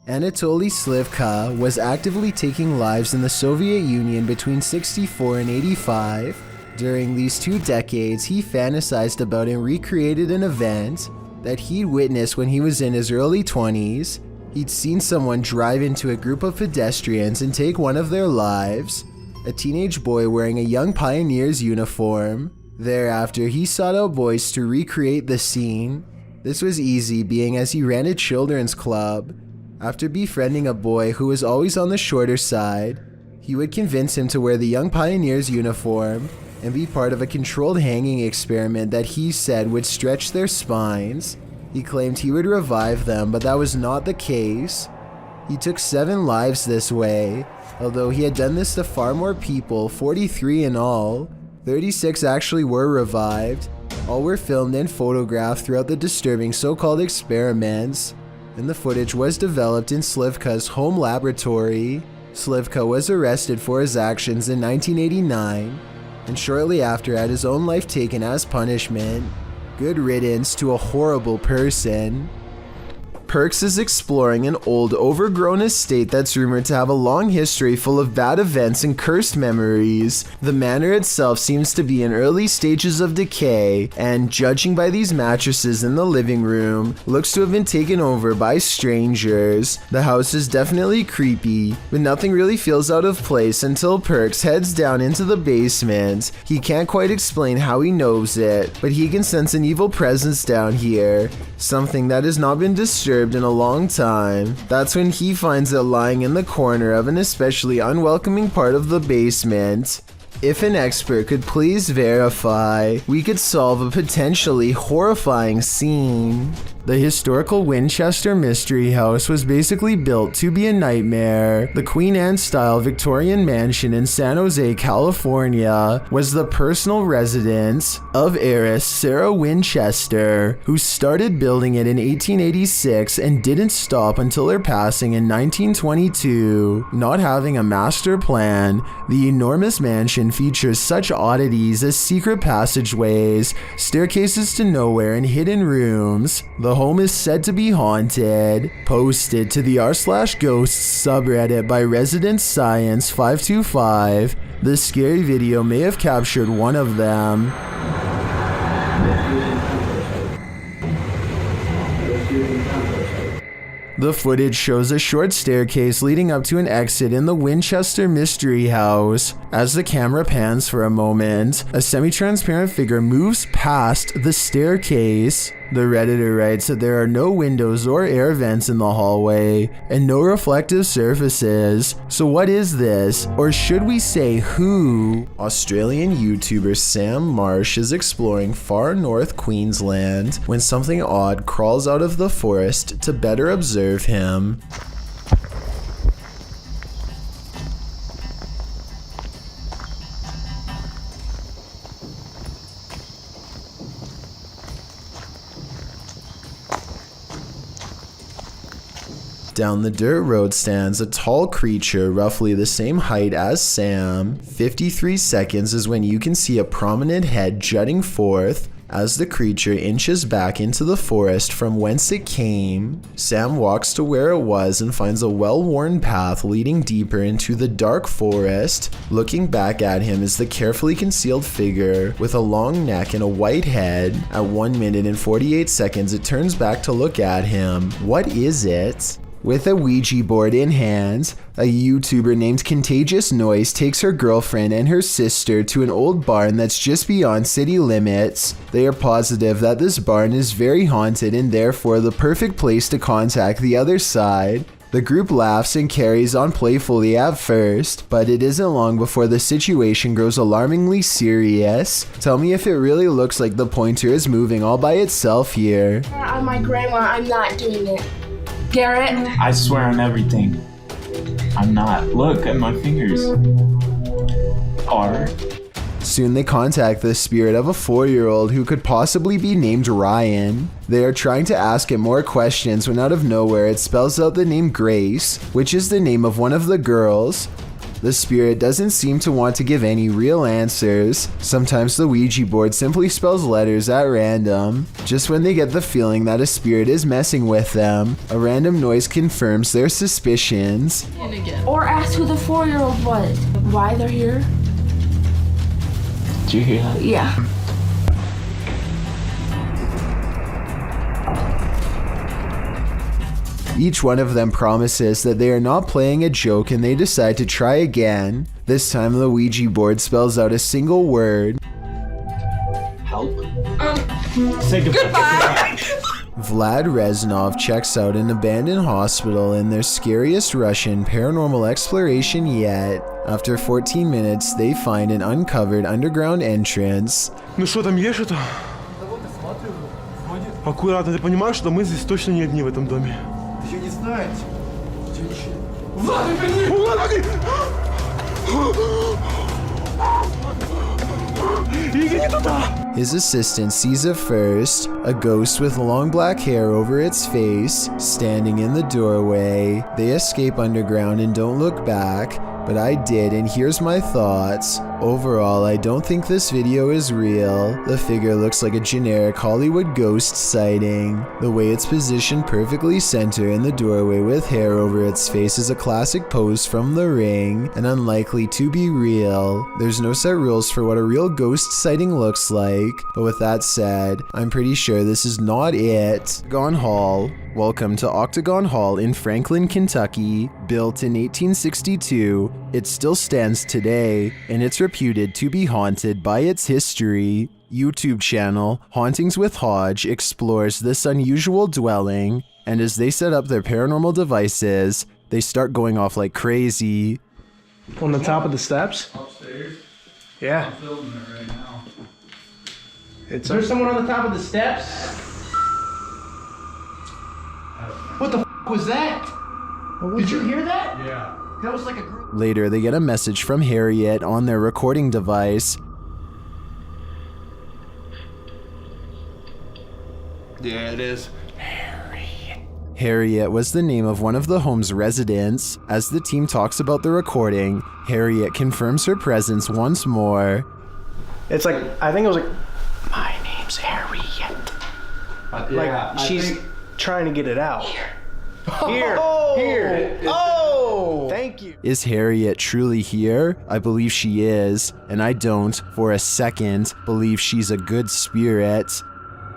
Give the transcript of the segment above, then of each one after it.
Anatoly Slivka was actively taking lives in the Soviet Union between 64 and 85. During these 2 decades, he fantasized about and recreated an event that he'd witnessed when he was in his early 20s. He'd seen someone drive into a group of pedestrians and take one of their lives, a teenage boy wearing a young pioneer's uniform. Thereafter, he sought out boys to recreate the scene. This was easy, being as he ran a children's club. After befriending a boy who was always on the shorter side, he would convince him to wear the young pioneer's uniform and be part of a controlled hanging experiment that he said would stretch their spines. He claimed he would revive them, but that was not the case. He took 7 lives this way, although he had done this to far more people, 43 in all. 36 actually were revived. All were filmed and photographed throughout the disturbing so-called experiments, and the footage was developed in Slivka's home laboratory. Slivka was arrested for his actions in 1989, and shortly after had his own life taken as punishment. Good riddance to a horrible person. Perks is exploring an old, overgrown estate that's rumored to have a long history full of bad events and cursed memories. The manor itself seems to be in early stages of decay, and judging by these mattresses in the living room, looks to have been taken over by strangers. The house is definitely creepy, but nothing really feels out of place until Perks heads down into the basement. He can't quite explain how he knows it, but he can sense an evil presence down here, something that has not been disturbed in a long time. That's when he finds it lying in the corner of an especially unwelcoming part of the basement. If an expert could please verify, we could solve a potentially horrifying scene. The historical Winchester Mystery House was basically built to be a nightmare. The Queen Anne-style Victorian mansion in San Jose, California, was the personal residence of heiress Sarah Winchester, who started building it in 1886 and didn't stop until her passing in 1922. Not having a master plan, the enormous mansion features such oddities as secret passageways, staircases to nowhere, and hidden rooms. The home is said to be haunted. Posted to the r/ghosts subreddit by Resident Science 525, the scary video may have captured one of them. The footage shows a short staircase leading up to an exit in the Winchester Mystery House. As the camera pans for a moment, a semi-transparent figure moves past the staircase. The Redditor writes that there are no windows or air vents in the hallway, and no reflective surfaces. So what is this? Or should we say who? Australian YouTuber Sam Marsh is exploring far north Queensland when something odd crawls out of the forest to better observe him. Down the dirt road stands a tall creature roughly the same height as Sam. 53 seconds is when you can see a prominent head jutting forth as the creature inches back into the forest from whence it came. Sam walks to where it was and finds a well-worn path leading deeper into the dark forest. Looking back at him is the carefully concealed figure with a long neck and a white head. At 1 minute and 48 seconds, it turns back to look at him. What is it? With a Ouija board in hand, a YouTuber named Contagious Noise takes her girlfriend and her sister to an old barn that's just beyond city limits. They are positive that this barn is very haunted and therefore the perfect place to contact the other side. The group laughs and carries on playfully at first, but it isn't long before the situation grows alarmingly serious. Tell me if it really looks like the pointer is moving all by itself here. On my grandma, I'm not doing it. Garrett? I swear on everything. I'm not. Look at my fingers. R. Soon they contact the spirit of a 4-year-old who could possibly be named Ryan. They are trying to ask it more questions when out of nowhere it spells out the name Grace, which is the name of one of the girls. The spirit doesn't seem to want to give any real answers. Sometimes the Ouija board simply spells letters at random. Just when they get the feeling that a spirit is messing with them, a random noise confirms their suspicions. Or ask who the 4-year-old was. Why they're here? Did you hear that? Yeah. Each one of them promises that they are not playing a joke and they decide to try again. This time the Ouija board spells out a single word. Help? Say goodbye. Vlad Reznov checks out an abandoned hospital in their scariest Russian paranormal exploration yet. After 14 minutes, they find an uncovered underground entrance. Ну что, там есть что-то? Аккуратно, ты понимаешь, что мы здесь точно не одни в этом доме? Ты не знаете. Влад, погоди! Влад, погоди! Иди не туда! His assistant sees it first, a ghost with long black hair over its face, standing in the doorway. They escape underground and don't look back, but I did, and here's my thoughts. Overall, I don't think this video is real. The figure looks like a generic Hollywood ghost sighting. The way it's positioned perfectly center in the doorway with hair over its face is a classic pose from The Ring, and unlikely to be real. There's no set rules for what a real ghost sighting looks like, but with that said, I'm pretty sure this is not it. Octagon Hall. Welcome to Octagon Hall in Franklin, Kentucky. Built in 1862, it still stands today, and it's reputed to be haunted by its history. YouTube channel Hauntings with Hodge explores this unusual dwelling, and as they set up their paranormal devices, they start going off like crazy. On the top of the steps? Upstairs? Yeah. I'm filming it right now. Is there someone on the top of the steps? What the f was that? Did you hear that? Yeah. That was like a group. Later, they get a message from Harriet on their recording device. Yeah, it is. Harriet was the name of one of the home's residents. As the team talks about the recording, Harriet confirms her presence once more. It's like, I think it was like, my name's Harriet. Yeah, She's trying to get it out. Here. Here. Oh! Thank you. Is Harriet truly here? I believe she is, and I don't, for a second, believe she's a good spirit.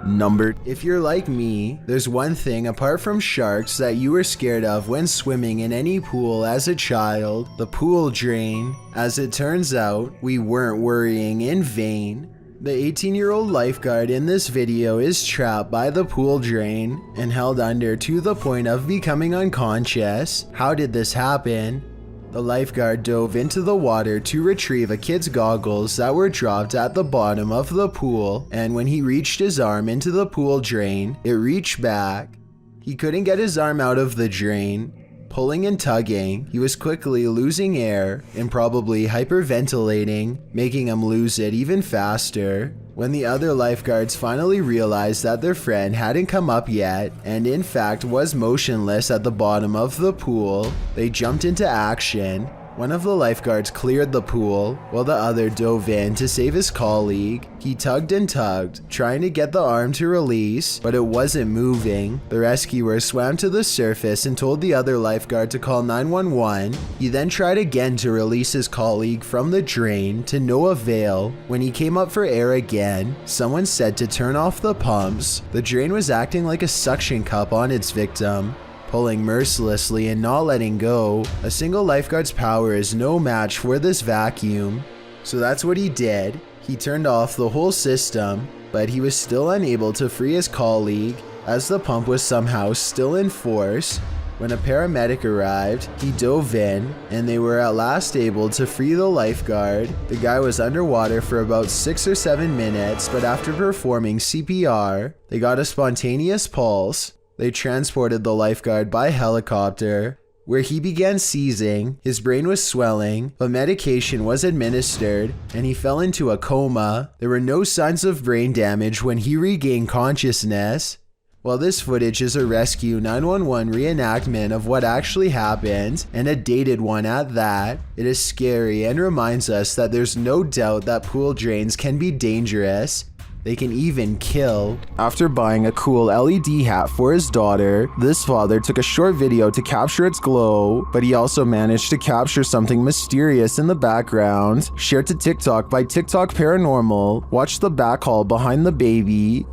Numbered. If you're like me, there's one thing apart from sharks that you were scared of when swimming in any pool as a child: the pool drain. As it turns out, we weren't worrying in vain. The 18-year-old lifeguard in this video is trapped by the pool drain and held under to the point of becoming unconscious. How did this happen? The lifeguard dove into the water to retrieve a kid's goggles that were dropped at the bottom of the pool, and when he reached his arm into the pool drain, it reached back. He couldn't get his arm out of the drain. Pulling and tugging, he was quickly losing air and probably hyperventilating, making him lose it even faster. When the other lifeguards finally realized that their friend hadn't come up yet, and in fact was motionless at the bottom of the pool, they jumped into action. One of the lifeguards cleared the pool, while the other dove in to save his colleague. He tugged and tugged, trying to get the arm to release, but it wasn't moving. The rescuer swam to the surface and told the other lifeguard to call 911. He then tried again to release his colleague from the drain, to no avail. When he came up for air again, someone said to turn off the pumps. The drain was acting like a suction cup on its victim, pulling mercilessly and not letting go. A single lifeguard's power is no match for this vacuum. So that's what he did. He turned off the whole system, but he was still unable to free his colleague, as the pump was somehow still in force. When a paramedic arrived, he dove in, and they were at last able to free the lifeguard. The guy was underwater for about 6 or 7 minutes, but after performing CPR, they got a spontaneous pulse. They transported the lifeguard by helicopter, where he began seizing. His brain was swelling, but medication was administered, and he fell into a coma. There were no signs of brain damage when he regained consciousness. While this footage is a Rescue 911 reenactment of what actually happened, and a dated one at that, it is scary and reminds us that there's no doubt that pool drains can be dangerous. They can even kill. After buying a cool LED hat for his daughter, this father took a short video to capture its glow, but he also managed to capture something mysterious in the background. Shared to TikTok by TikTok Paranormal. Watch the backhaul behind the baby.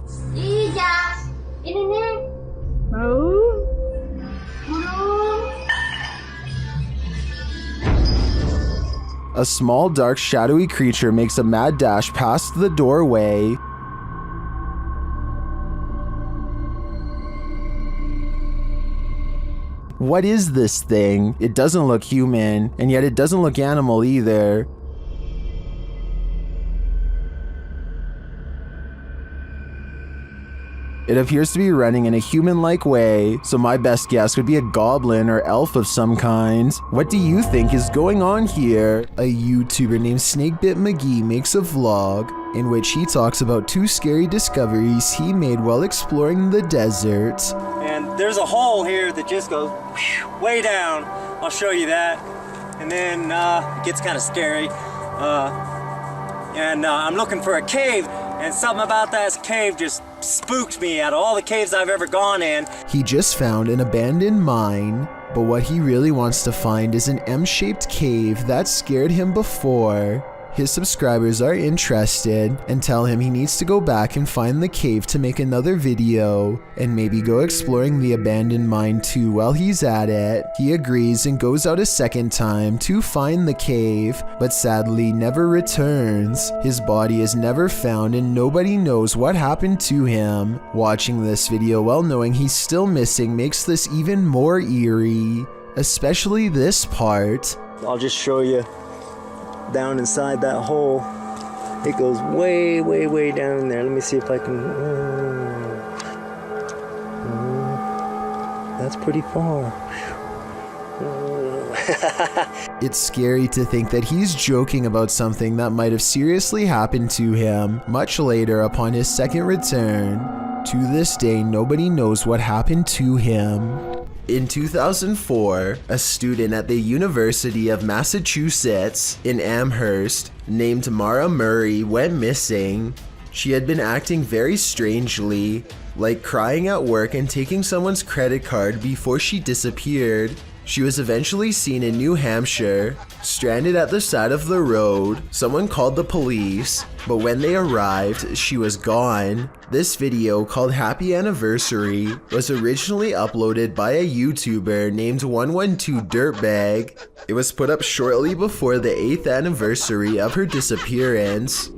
A small, dark, shadowy creature makes a mad dash past the doorway. What is this thing? It doesn't look human, and yet it doesn't look animal either. It appears to be running in a human-like way, so my best guess would be a goblin or elf of some kind. What do you think is going on here? A YouTuber named Snakebit McGee makes a vlog in which he talks about 2 scary discoveries he made while exploring the desert. And there's a hole here that just goes way down. I'll show you that. And then it gets kind of scary. I'm looking for a cave, and something about that cave just spooked me out of all the caves I've ever gone in. He just found an abandoned mine, but what he really wants to find is an M-shaped cave that scared him before. His subscribers are interested and tell him he needs to go back and find the cave to make another video and maybe go exploring the abandoned mine too while he's at it. He agrees and goes out a second time to find the cave, but sadly never returns. His body is never found and nobody knows what happened to him. Watching this video while knowing he's still missing makes this even more eerie, especially this part. I'll just show you. Down inside that hole, it goes way, way, way down there. Let me see if I can. That's pretty far. It's scary to think that he's joking about something that might have seriously happened to him much later upon his second return. To this day, nobody knows what happened to him. In 2004, a student at the University of Massachusetts in Amherst named Mara Murray went missing. She had been acting very strangely, like crying at work and taking someone's credit card before she disappeared. She was eventually seen in New Hampshire, stranded at the side of the road. Someone called the police, but when they arrived, she was gone. This video, called Happy Anniversary, was originally uploaded by a YouTuber named 112 Dirtbag. It was put up shortly before the 8th anniversary of her disappearance.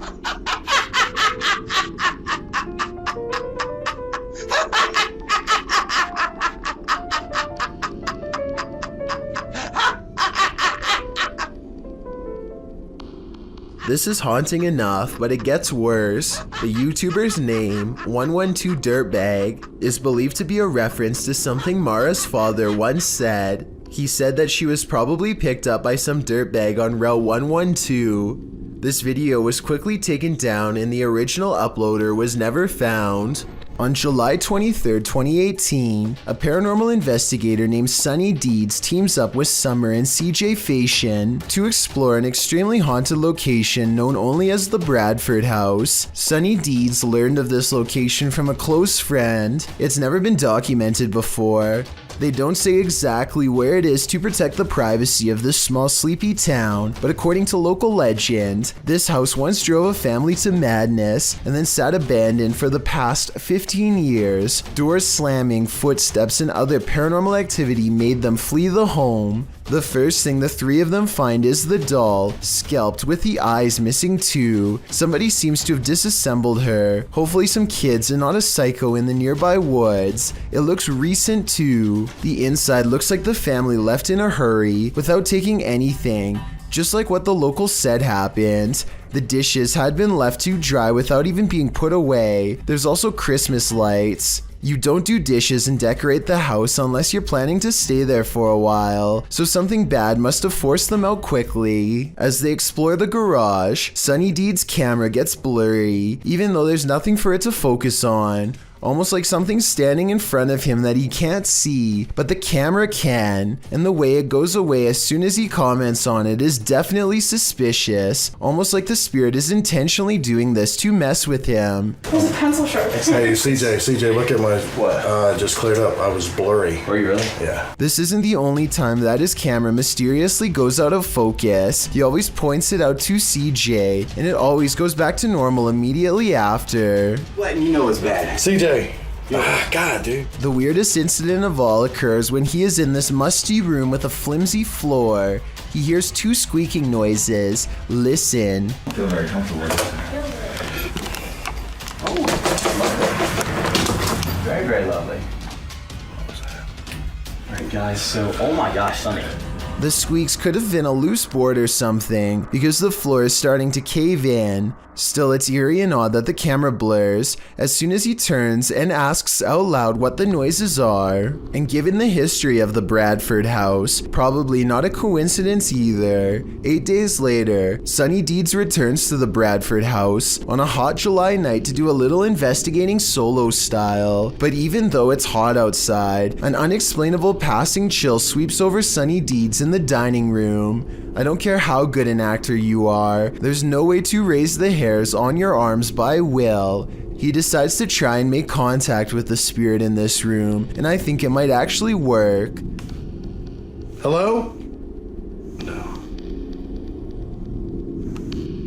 This is haunting enough, but it gets worse. The YouTuber's name, 112 Dirtbag, is believed to be a reference to something Mara's father once said. He said that she was probably picked up by some dirtbag on Route 112. This video was quickly taken down and the original uploader was never found. On July 23, 2018, a paranormal investigator named Sunny Deeds teams up with Summer and CJ Fashion to explore an extremely haunted location known only as the Bradford House. Sunny Deeds learned of this location from a close friend. It's never been documented before. They don't say exactly where it is to protect the privacy of this small sleepy town, but according to local legend, this house once drove a family to madness and then sat abandoned for the past 15 years. Doors slamming, footsteps, and other paranormal activity made them flee the home. The first thing the three of them find is the doll, scalped with the eyes missing too. Somebody seems to have disassembled her. Hopefully some kids and not a psycho in the nearby woods. It looks recent too. The inside looks like the family left in a hurry without taking anything. Just like what the locals said happened. The dishes had been left to dry without even being put away. There's also Christmas lights. You don't do dishes and decorate the house unless you're planning to stay there for a while, so something bad must have forced them out quickly. As they explore the garage, Sunny Deed's camera gets blurry, even though there's nothing for it to focus on. almost like something's standing in front of him that he can't see, but the camera can, and the way it goes away as soon as he comments on it is definitely suspicious, almost like the spirit is intentionally doing this to mess with him. There's a pencil sharp. Hey, CJ, look at my... What? Just cleared up. I was blurry. Were you really? Yeah. This isn't the only time that his camera mysteriously goes out of focus. He always points it out to CJ, and it always goes back to normal immediately after. Letting you know it's bad. CJ. God, dude. The weirdest incident of all occurs when he is in this musty room with a flimsy floor. He hears two squeaking noises. Listen. I feel very comfortable with this. Very, very lovely. Alright guys, so, oh my gosh, Sonny. The squeaks could have been a loose board or something because the floor is starting to cave in. Still, it's eerie and odd that the camera blurs as soon as he turns and asks out loud what the noises are. And given the history of the Bradford house, probably not a coincidence either. 8 days later, Sonny Deeds returns to the Bradford house on a hot July night to do a little investigating solo style. But even though it's hot outside, an unexplainable passing chill sweeps over Sonny Deeds in the dining room. I don't care how good an actor you are, there's no way to raise the hairs on your arms by will. He decides to try and make contact with the spirit in this room, and I think it might actually work. Hello?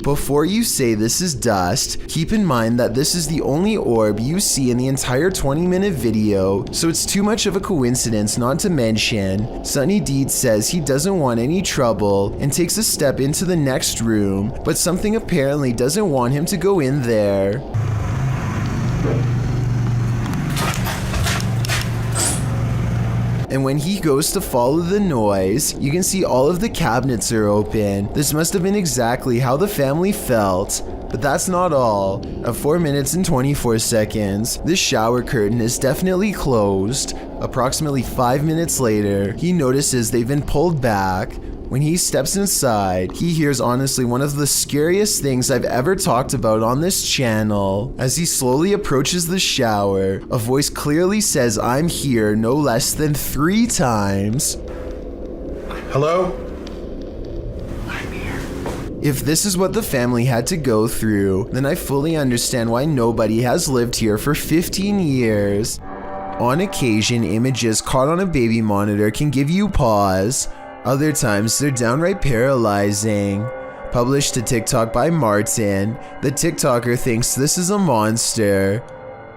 Before you say this is dust, keep in mind that this is the only orb you see in the entire 20-minute video, so it's too much of a coincidence not to mention. Sonny Deeds says he doesn't want any trouble and takes a step into the next room, but something apparently doesn't want him to go in there. And when he goes to follow the noise, you can see all of the cabinets are open. This must have been exactly how the family felt. But that's not all. At 4 minutes and 24 seconds, this shower curtain is definitely closed. Approximately 5 minutes later, he notices they've been pulled back. When he steps inside, he hears honestly one of the scariest things I've ever talked about on this channel. As he slowly approaches the shower, a voice clearly says "I'm here" no less than 3 times. Hello? If this is what the family had to go through, then I fully understand why nobody has lived here for 15 years. On occasion, images caught on a baby monitor can give you pause. Other times, they're downright paralyzing. Published to TikTok by Martin, the TikToker thinks this is a monster.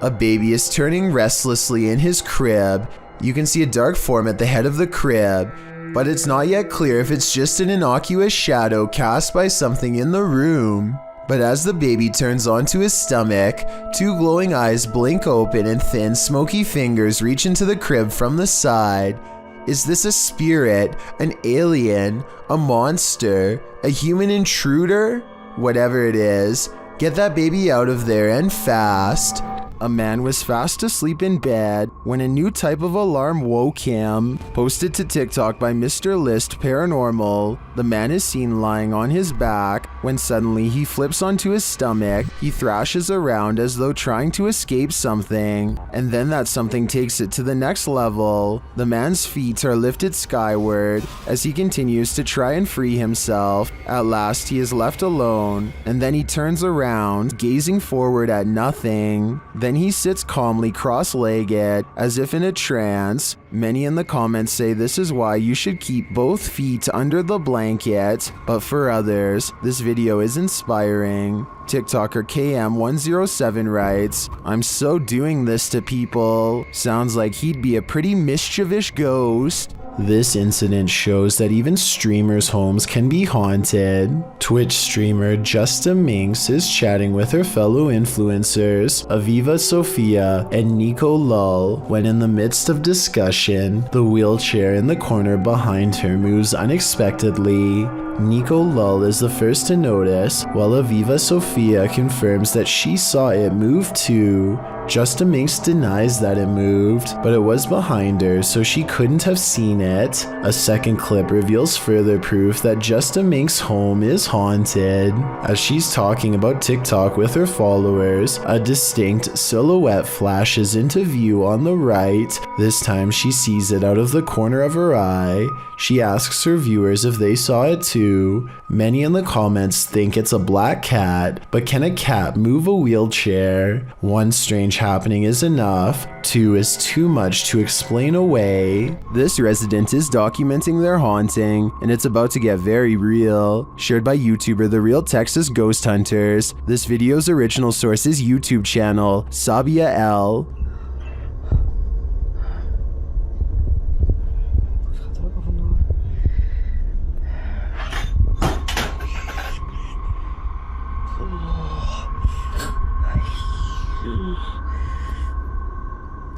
A baby is turning restlessly in his crib. You can see a dark form at the head of the crib, but it's not yet clear if it's just an innocuous shadow cast by something in the room. But as the baby turns onto his stomach, 2 glowing eyes blink open and thin, smoky fingers reach into the crib from the side. Is this a spirit, an alien, a monster, a human intruder? Whatever it is, get that baby out of there and fast. A man was fast asleep in bed when a new type of alarm woke him. Posted to TikTok by Mr. List Paranormal, the man is seen lying on his back when suddenly he flips onto his stomach. He thrashes around as though trying to escape something, and then that something takes it to the next level. The man's feet are lifted skyward as he continues to try and free himself. At last he is left alone, and then he turns around, gazing forward at nothing. Then he sits calmly cross-legged, as if in a trance. Many in the comments say this is why you should keep both feet under the blanket, but for others, this video is inspiring. TikToker KM107 writes, "I'm so doing this to people. Sounds like he'd be a pretty mischievous ghost." This incident shows that even streamers' homes can be haunted. Twitch streamer Justa Minx is chatting with her fellow influencers, Aviva Sophia and Nico Lull, when in the midst of discussion, the wheelchair in the corner behind her moves unexpectedly. Nico Lull is the first to notice, while Aviva Sophia confirms that she saw it move too. Justa Minx denies that it moved, but it was behind her, so she couldn't have seen it. A second clip reveals further proof that Justa Minx's home is haunted. As she's talking about TikTok with her followers, a distinct silhouette flashes into view on the right. This time she sees it out of the corner of her eye. She asks her viewers if they saw it too. Many in the comments think it's a black cat, but can a cat move a wheelchair? One strange happening is enough, two is too much to explain away. This resident is documenting their haunting, and it's about to get very real. Shared by YouTuber The Real Texas Ghost Hunters. This video's original source is YouTube channel, Sabia L.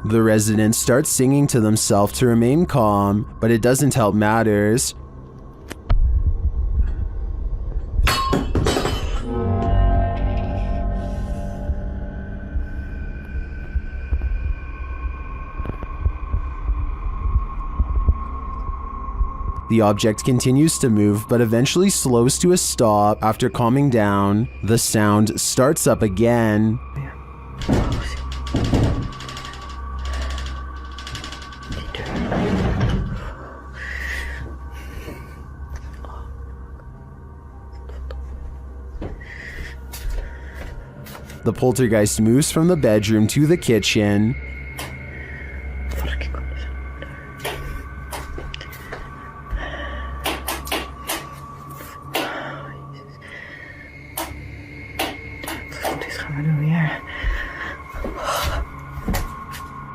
The resident starts singing to themselves to remain calm, but it doesn't help matters. The object continues to move, but eventually slows to a stop after calming down. The sound starts up again. The poltergeist moves from the bedroom to the kitchen.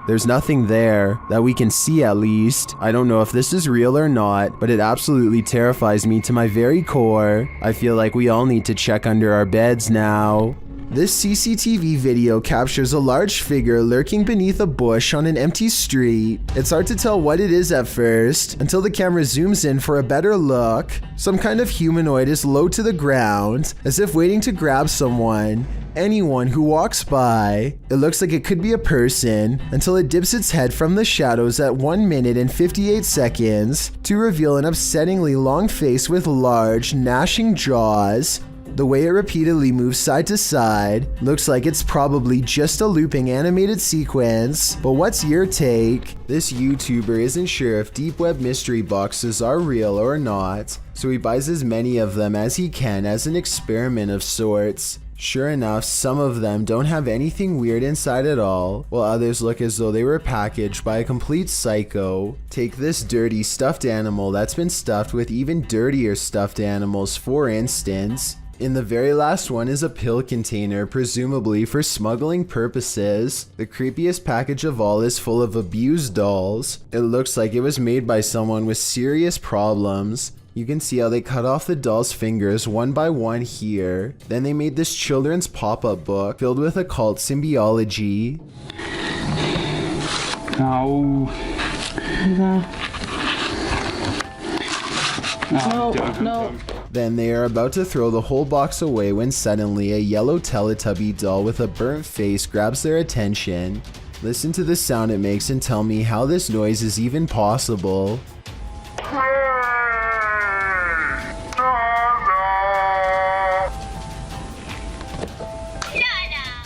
There's nothing there, that we can see at least. I don't know if this is real or not, but it absolutely terrifies me to my very core. I feel like we all need to check under our beds now. This CCTV video captures a large figure lurking beneath a bush on an empty street. It's hard to tell what it is at first, until the camera zooms in for a better look. Some kind of humanoid is low to the ground, as if waiting to grab someone. Anyone who walks by. It looks like it could be a person, until it dips its head from the shadows at 1 minute and 58 seconds to reveal an upsettingly long face with large, gnashing jaws. The way it repeatedly moves side to side looks like it's probably just a looping animated sequence, but what's your take? This YouTuber isn't sure if deep web mystery boxes are real or not, so he buys as many of them as he can as an experiment of sorts. Sure enough, some of them don't have anything weird inside at all, while others look as though they were packaged by a complete psycho. Take this dirty stuffed animal that's been stuffed with even dirtier stuffed animals, for instance. In the very last one is a pill container, presumably for smuggling purposes. The creepiest package of all is full of abused dolls. It looks like it was made by someone with serious problems. You can see how they cut off the doll's fingers one by one here. Then they made this children's pop-up book filled with occult symbiology. No. Then they are about to throw the whole box away when suddenly a yellow Teletubby doll with a burnt face grabs their attention. Listen to the sound it makes and tell me how this noise is even possible.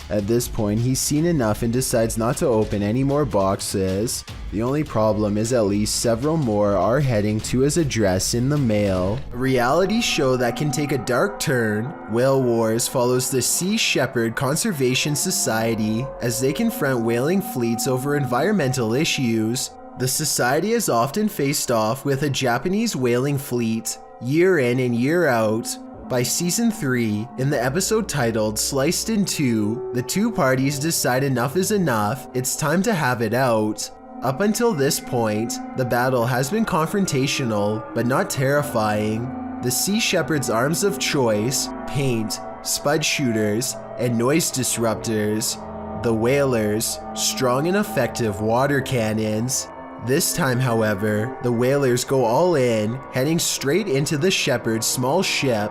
At this point, he's seen enough and decides not to open any more boxes. The only problem is at least several more are heading to his address in the mail. A reality show that can take a dark turn, Whale Wars follows the Sea Shepherd Conservation Society as they confront whaling fleets over environmental issues. The society is often faced off with a Japanese whaling fleet, year in and year out. By season 3, in the episode titled Sliced in Two, the two parties decide enough is enough, it's time to have it out. Up until this point, the battle has been confrontational, but not terrifying. The Sea Shepherd's arms of choice, paint, spud shooters, and noise disruptors. The whalers, strong and effective water cannons. This time, however, the whalers go all in, heading straight into the Shepherd's small ship.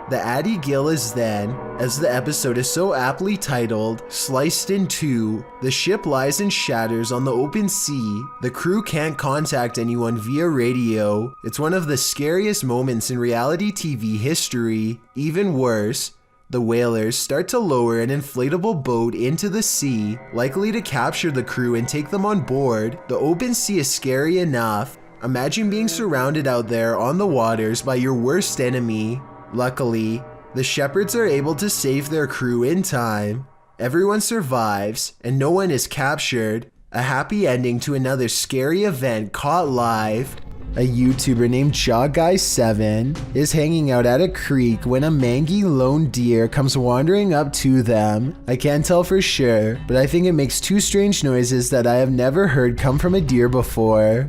The Addie Gill is then, as the episode is so aptly titled, sliced in two. The ship lies and shatters on the open sea. The crew can't contact anyone via radio. It's one of the scariest moments in reality TV history. Even worse, the whalers start to lower an inflatable boat into the sea, likely to capture the crew and take them on board. The open sea is scary enough. Imagine being surrounded out there on the waters by your worst enemy. Luckily, the shepherds are able to save their crew in time. Everyone survives, and no one is captured. A happy ending to another scary event caught live. A YouTuber named JawGuy7 is hanging out at a creek when a mangy lone deer comes wandering up to them. I can't tell for sure, but I think it makes two strange noises that I have never heard come from a deer before.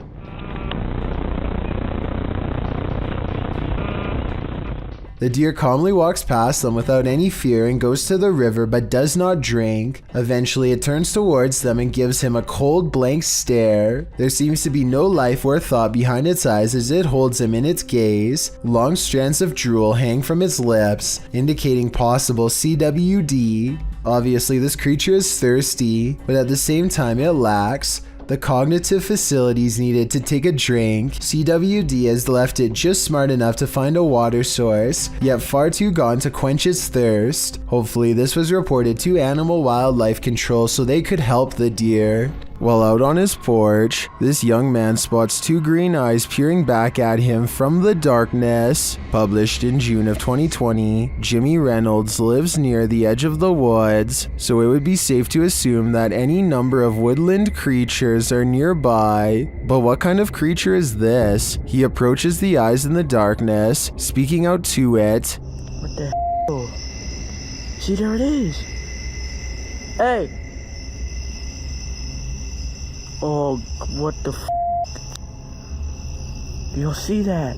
The deer calmly walks past them without any fear and goes to the river but does not drink. Eventually it turns towards them and gives him a cold blank stare. There seems to be no life or thought behind its eyes as it holds him in its gaze. Long strands of drool hang from its lips, indicating possible CWD. Obviously this creature is thirsty, but at the same time it lacks the cognitive facilities needed to take a drink. CWD has left it just smart enough to find a water source, yet far too gone to quench its thirst. Hopefully this was reported to Animal Wildlife Control so they could help the deer. While out on his porch, this young man spots two green eyes peering back at him from the darkness. Published in June of 2020, Jimmy Reynolds lives near the edge of the woods, so it would be safe to assume that any number of woodland creatures are nearby. But what kind of creature is this? He approaches the eyes in the darkness, speaking out to it. What the hell? See, there it is. Hey! Oh, what the f***? You'll see that.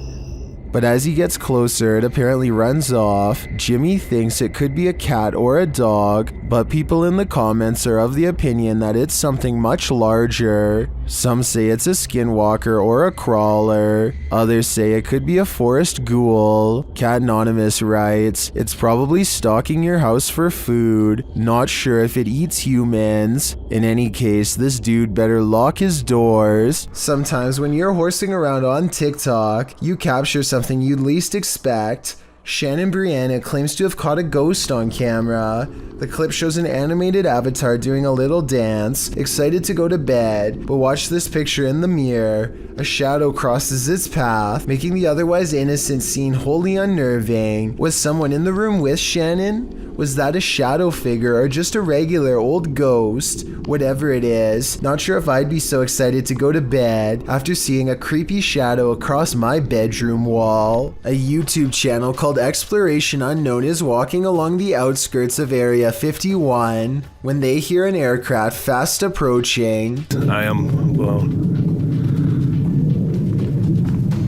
But as he gets closer, it apparently runs off. Jimmy thinks it could be a cat or a dog, but people in the comments are of the opinion that it's something much larger. Some say it's a skinwalker or a crawler. Others say it could be a forest ghoul. Cat Anonymous writes, "It's probably stalking your house for food. Not sure if it eats humans. In any case, this dude better lock his doors." Sometimes when you're horsing around on TikTok, you capture something you'd least expect. Shannon Brianna claims to have caught a ghost on camera. The clip shows an animated avatar doing a little dance, excited to go to bed, but watch this picture in the mirror. A shadow crosses its path, making the otherwise innocent scene wholly unnerving. Was someone in the room with Shannon? Was that a shadow figure or just a regular old ghost? Whatever it is, not sure if I'd be so excited to go to bed after seeing a creepy shadow across my bedroom wall. A YouTube channel called Exploration Unknown is walking along the outskirts of Area 51 when they hear an aircraft fast approaching.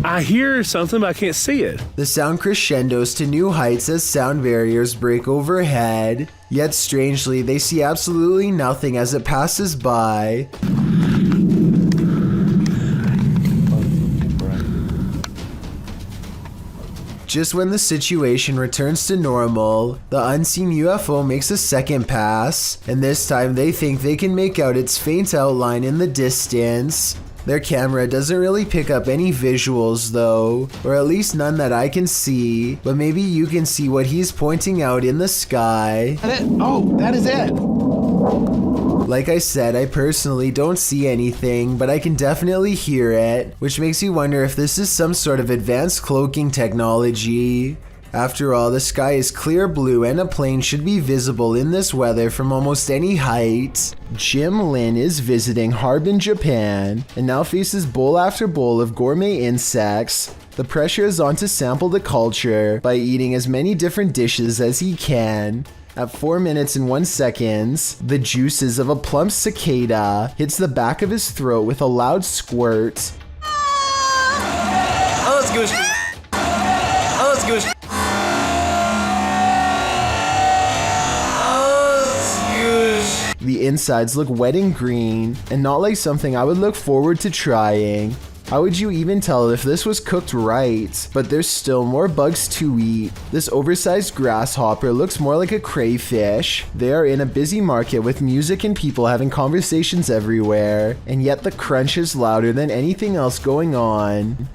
I hear something, but I can't see it. The sound crescendos to new heights as sound barriers break overhead. Yet strangely, they see absolutely nothing as it passes by. Just when the situation returns to normal, the unseen UFO makes a second pass, and this time they think they can make out its faint outline in the distance. Their camera doesn't really pick up any visuals though, or at least none that I can see, but maybe you can see what he's pointing out in the sky. Oh, that is it. Like I said, I personally don't see anything, but I can definitely hear it, which makes you wonder if this is some sort of advanced cloaking technology. After all, the sky is clear blue and a plane should be visible in this weather from almost any height. Jim Lin is visiting Harbin, Japan, and now faces bowl after bowl of gourmet insects. The pressure is on to sample the culture by eating as many different dishes as he can. At 4 minutes and 1 second, the juices of a plump cicada hits the back of his throat with a loud squirt. Oh, it's gooshy. Oh, it's gooshy. The insides look wet and green, and not like something I would look forward to trying. How would you even tell if this was cooked right? But there's still more bugs to eat. This oversized grasshopper looks more like a crayfish. They are in a busy market with music and people having conversations everywhere, and yet the crunch is louder than anything else going on.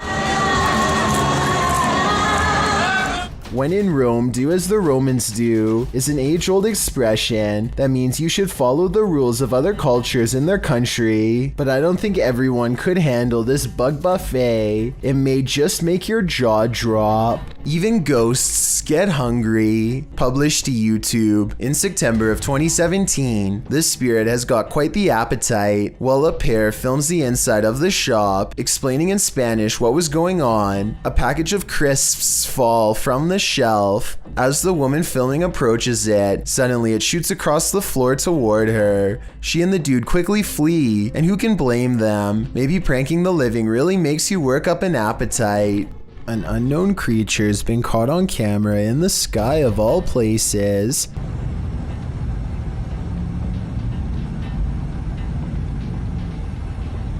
When in Rome, do as the Romans do is an age-old expression that means you should follow the rules of other cultures in their country, but I don't think everyone could handle this bug buffet. It may just make your jaw drop. Even ghosts get hungry. Published to YouTube in September of 2017, this spirit has got quite the appetite. While a pair films the inside of the shop, explaining in Spanish what was going on, a package of crisps fall from the shelf. As the woman filming approaches it, suddenly it shoots across the floor toward her. She and the dude quickly flee, and who can blame them? Maybe pranking the living really makes you work up an appetite. An unknown creature's been caught on camera in the sky of all places.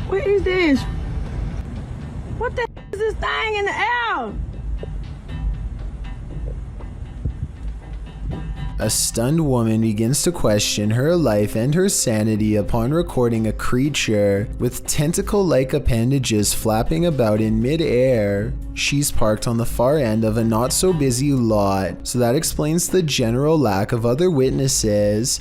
What is this? What the is this thing in the air? A stunned woman begins to question her life and her sanity upon recording a creature with tentacle-like appendages flapping about in mid-air. She's parked on the far end of a not-so-busy lot, so that explains the general lack of other witnesses.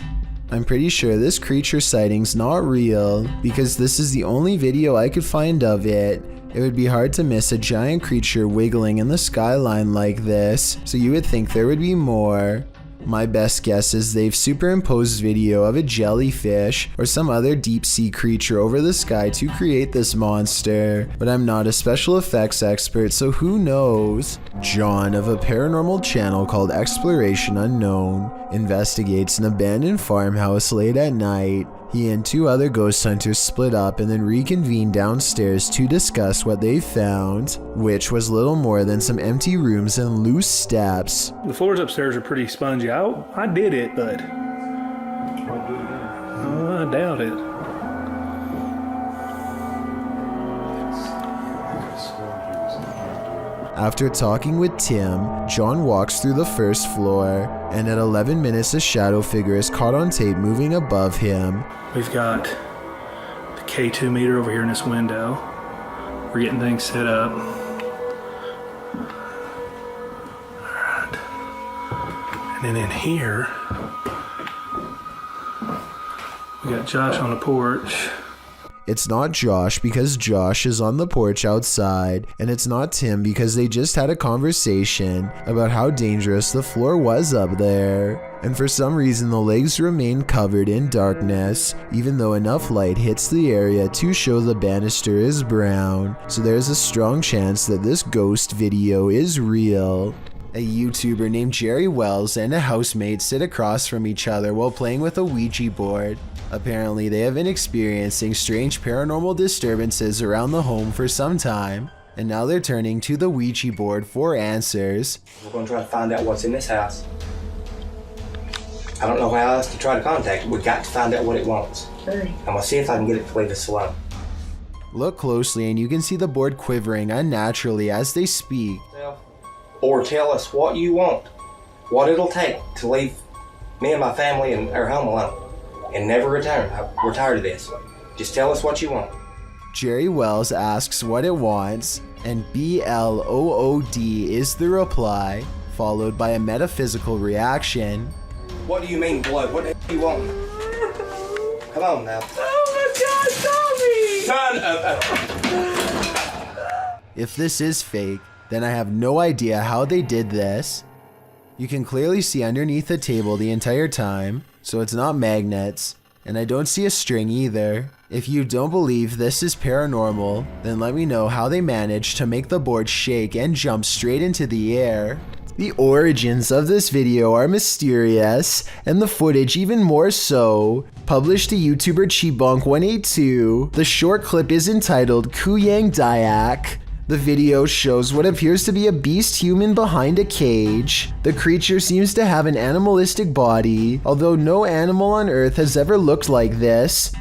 I'm pretty sure this creature sighting's not real, because this is the only video I could find of it. It would be hard to miss a giant creature wiggling in the skyline like this, so you would think there would be more. My best guess is they've superimposed video of a jellyfish or some other deep sea creature over the sky to create this monster, but I'm not a special effects expert, so who knows? John of a paranormal channel called Exploration Unknown investigates an abandoned farmhouse late at night. He and two other ghost hunters split up and then reconvened downstairs to discuss what they found, which was little more than some empty rooms and loose steps. The floors upstairs are pretty spongy. I did it, but I doubt it. After talking with Tim, John walks through the first floor, and at 11 minutes a shadow figure is caught on tape moving above him. We've got the K2 meter over here in this window. We're getting things set up. Alright. And then in here, we got Josh on the porch. It's not Josh because Josh is on the porch outside, and it's not Tim because they just had a conversation about how dangerous the floor was up there. And for some reason the legs remain covered in darkness, even though enough light hits the area to show the banister is brown, so there's a strong chance that this ghost video is real. A YouTuber named Jerry Wells and a housemate sit across from each other while playing with a Ouija board. Apparently, they have been experiencing strange paranormal disturbances around the home for some time, and now they're turning to the Ouija board for answers. We're going to try to find out what's in this house. I don't know how else to try to contact it. We've got to find out what it wants. I'm going to see if I can get it to leave us alone. Look closely and you can see the board quivering unnaturally as they speak. Or tell us what you want, what it'll take to leave me and my family and our home alone. And never return. We're tired of this. Just tell us what you want. Jerry Wells asks what it wants, and BLOOD is the reply, followed by a metaphysical reaction. What do you mean, blood? What the hell do you want? Come on now. Oh my God, Tommy! If this is fake, then I have no idea how they did this. You can clearly see underneath the table the entire time, so it's not magnets, and I don't see a string either. If you don't believe this is paranormal, then let me know how they managed to make the board shake and jump straight into the air. The origins of this video are mysterious, and the footage even more so. Published to YouTuber Chibonk182, the short clip is entitled Kuyang Dayak. The video shows what appears to be a beast human behind a cage. The creature seems to have an animalistic body, although no animal on Earth has ever looked like this.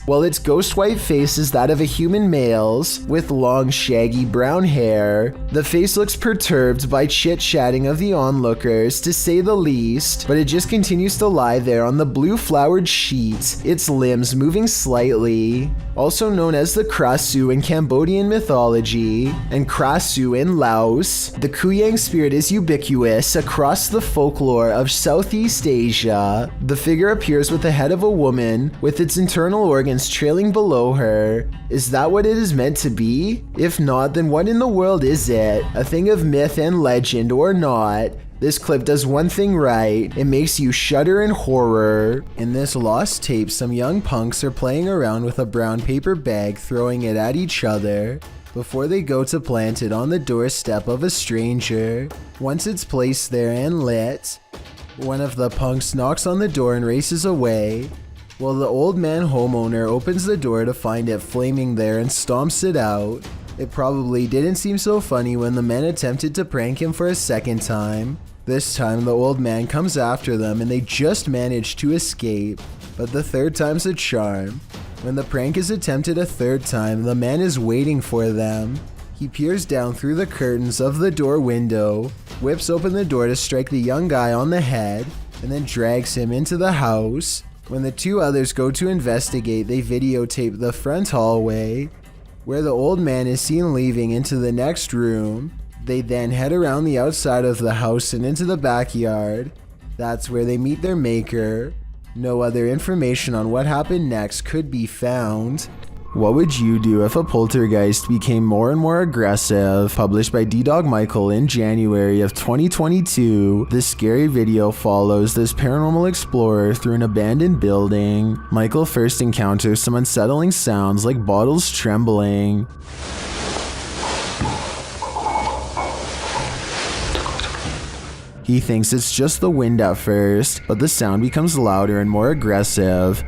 While its ghost white face is that of a human male's, with long shaggy brown hair. The face looks perturbed by chit-chatting of the onlookers, to say the least, but it just continues to lie there on the blue flowered sheet, its limbs moving slightly. Also known as the Krasu in Cambodian mythology, and Krasu in Laos, the Kuyang spirit is ubiquitous across the folklore of Southeast Asia. The figure appears with the head of a woman, with its internal organs trailing below her. Is that what it is meant to be? If not, then what in the world is it? A thing of myth and legend or not? This clip does one thing right, it makes you shudder in horror. In this lost tape, some young punks are playing around with a brown paper bag, throwing it at each other, before they go to plant it on the doorstep of a stranger. Once it's placed there and lit, one of the punks knocks on the door and races away, while the old man homeowner opens the door to find it flaming there and stomps it out. It probably didn't seem so funny when the men attempted to prank him for a second time. This time the old man comes after them and they just manage to escape, but the third time's a charm. When the prank is attempted a third time, the man is waiting for them. He peers down through the curtains of the door window, whips open the door to strike the young guy on the head, and then drags him into the house. When the two others go to investigate, they videotape the front hallway, where the old man is seen leaving into the next room. They then head around the outside of the house and into the backyard. That's where they meet their maker. No other information on what happened next could be found. What would you do if a poltergeist became more and more aggressive? Published by D-Dog Michael in January of 2022, this scary video follows this paranormal explorer through an abandoned building. Michael first encounters some unsettling sounds like bottles trembling. He thinks it's just the wind at first, but the sound becomes louder and more aggressive.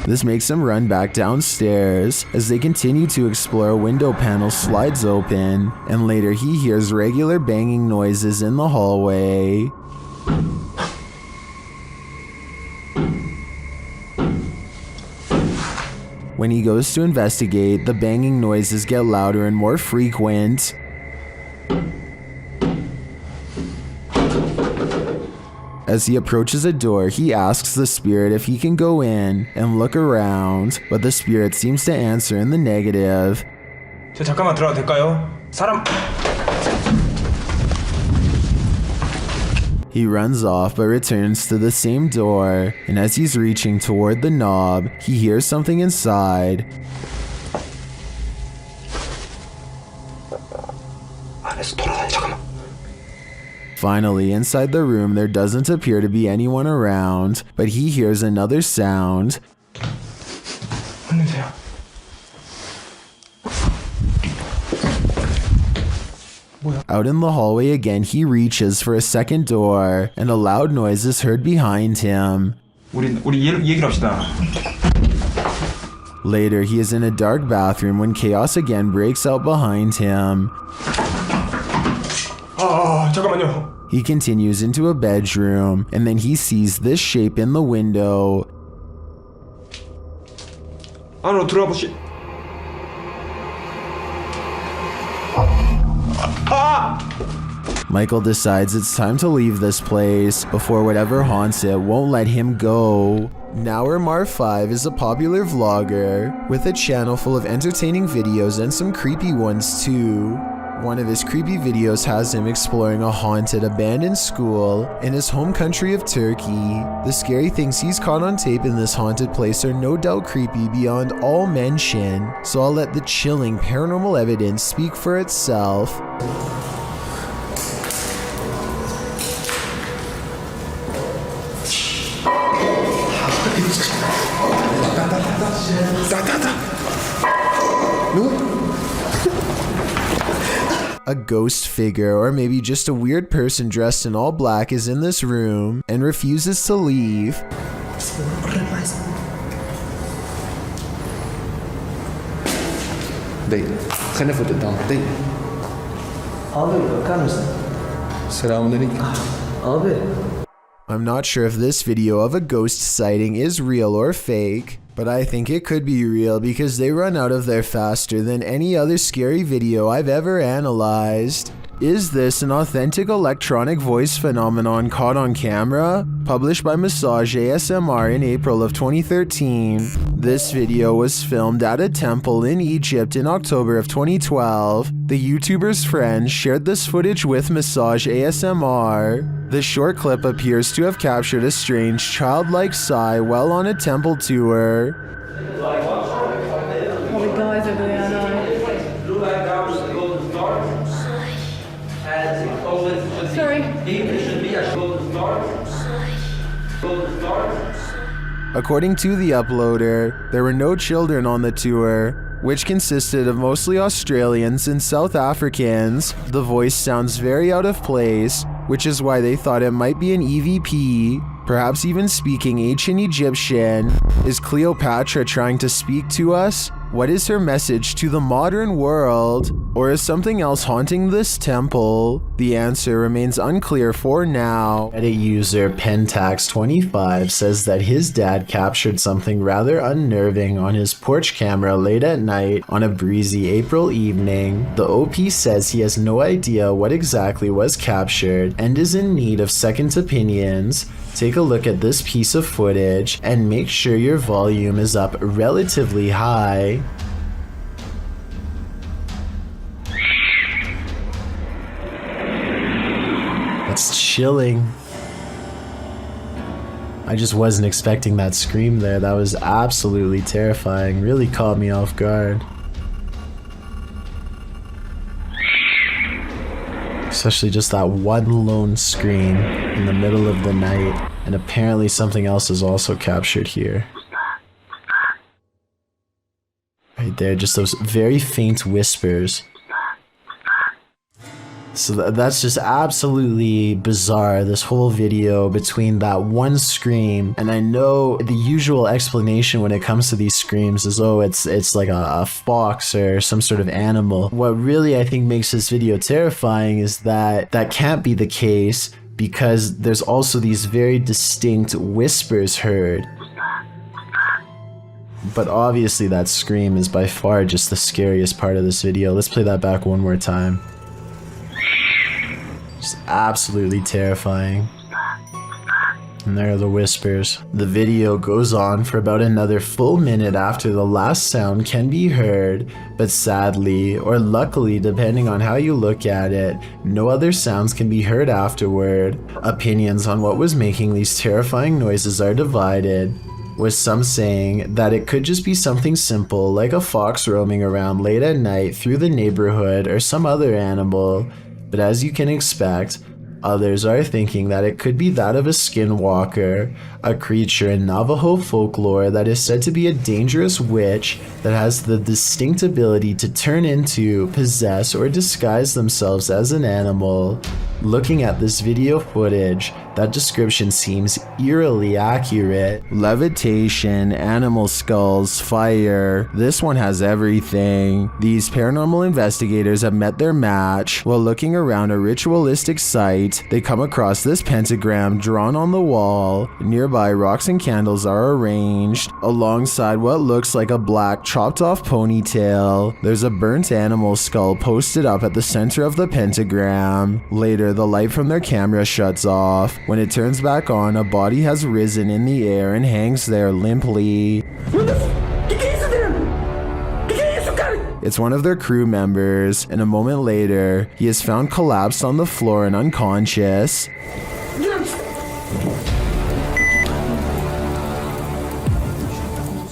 This makes him run back downstairs. As they continue to explore, a window panel slides open, and later he hears regular banging noises in the hallway. When he goes to investigate, the banging noises get louder and more frequent. As he approaches a door, he asks the spirit if he can go in and look around, but the spirit seems to answer in the negative. 저 잠깐만 들어가도 될까요? 사람. He runs off but returns to the same door, and as he's reaching toward the knob, he hears something inside. Finally, inside the room, there doesn't appear to be anyone around, but he hears another sound. Out in the hallway again, he reaches for a second door, and a loud noise is heard behind him. Later, he is in a dark bathroom when chaos again breaks out behind him. 잠깐만요. He continues into a bedroom, and then he sees this shape in the window. 안으로 들어가 보시. Michael decides it's time to leave this place before whatever haunts it won't let him go. NowRMar5 is a popular vlogger with a channel full of entertaining videos and some creepy ones too. One of his creepy videos has him exploring a haunted abandoned school in his home country of Turkey. The scary things he's caught on tape in this haunted place are no doubt creepy beyond all mention, so I'll let the chilling paranormal evidence speak for itself. A ghost figure, or maybe just a weird person dressed in all black, is in this room and refuses to leave. I'm not sure if this video of a ghost sighting is real or fake, but I think it could be real because they run out of there faster than any other scary video I've ever analyzed. Is this an authentic electronic voice phenomenon caught on camera? Published by Massage ASMR in April of 2013. This video was filmed at a temple in Egypt in October of 2012. The YouTuber's friend shared this footage with Massage ASMR. The short clip appears to have captured a strange childlike sigh while on a temple tour. Probably guys over there, I know. Sorry. According to the uploader, there were no children on the tour, which consisted of mostly Australians and South Africans. The voice sounds very out of place, which is why they thought it might be an EVP, perhaps even speaking ancient Egyptian. Is Cleopatra trying to speak to us? What is her message to the modern world? Or is something else haunting this temple? The answer remains unclear for now. Reddit user Pentax25 says that his dad captured something rather unnerving on his porch camera late at night on a breezy April evening. The OP says he has no idea what exactly was captured and is in need of second opinions. Take a look at this piece of footage and make sure your volume is up relatively high. That's chilling. I just wasn't expecting that scream there. That was absolutely terrifying. Really caught me off guard. Especially just that one lone scream in the middle of the night. And apparently something else is also captured here. Right there, just those very faint whispers. So that's just absolutely bizarre, this whole video between that one scream. And I know the usual explanation when it comes to these screams is, oh, it's like a fox or some sort of animal. What really I think makes this video terrifying is that that can't be the case, because there's also these very distinct whispers heard. But obviously that scream is by far just the scariest part of this video. Let's play that back one more time. Just absolutely terrifying. And there are the whispers. The video goes on for about another full minute after the last sound can be heard, but sadly, or luckily depending on how you look at it, no other sounds can be heard afterward. Opinions on what was making these terrifying noises are divided, with some saying that it could just be something simple like a fox roaming around late at night through the neighborhood or some other animal, but as you can expect, others are thinking that it could be that of a skinwalker, a creature in Navajo folklore that is said to be a dangerous witch that has the distinct ability to turn into, possess, or disguise themselves as an animal. Looking at this video footage, that description seems eerily accurate. Levitation, animal skulls, fire. This one has everything. These paranormal investigators have met their match. While looking around a ritualistic site, they come across this pentagram drawn on the wall. Nearby, rocks and candles are arranged, alongside what looks like a black chopped off ponytail. There's a burnt animal skull posted up at the center of the pentagram. Later, the light from their camera shuts off. When it turns back on, a body has risen in the air and hangs there limply. It's one of their crew members, and a moment later, he is found collapsed on the floor and unconscious.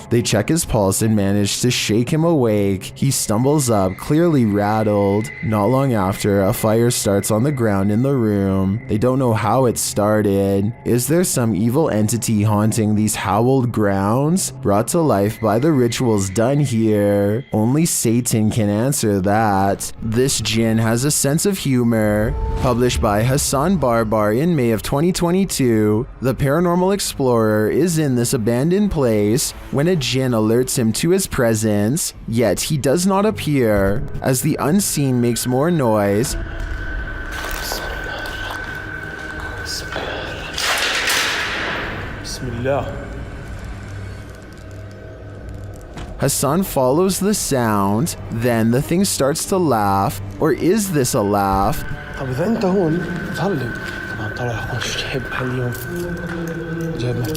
They check his pulse and manage to shake him awake. He stumbles up, clearly rattled. Not long after, a fire starts on the ground in the room. They don't know how it started. Is there some evil entity haunting these hallowed grounds, brought to life by the rituals done here? Only Satan can answer that. This jinn has a sense of humor. Published by Hassan Barbar in May of 2022, the paranormal explorer is in this abandoned place when a jinn alerts him to his presence, yet he does not appear. As the unseen makes more noise, Hassan follows the sound. Then the thing starts to laugh. Or is this a laugh? طب إذا أنت هون ظلم طبعا طلع شو تحب هاليوم جابنا.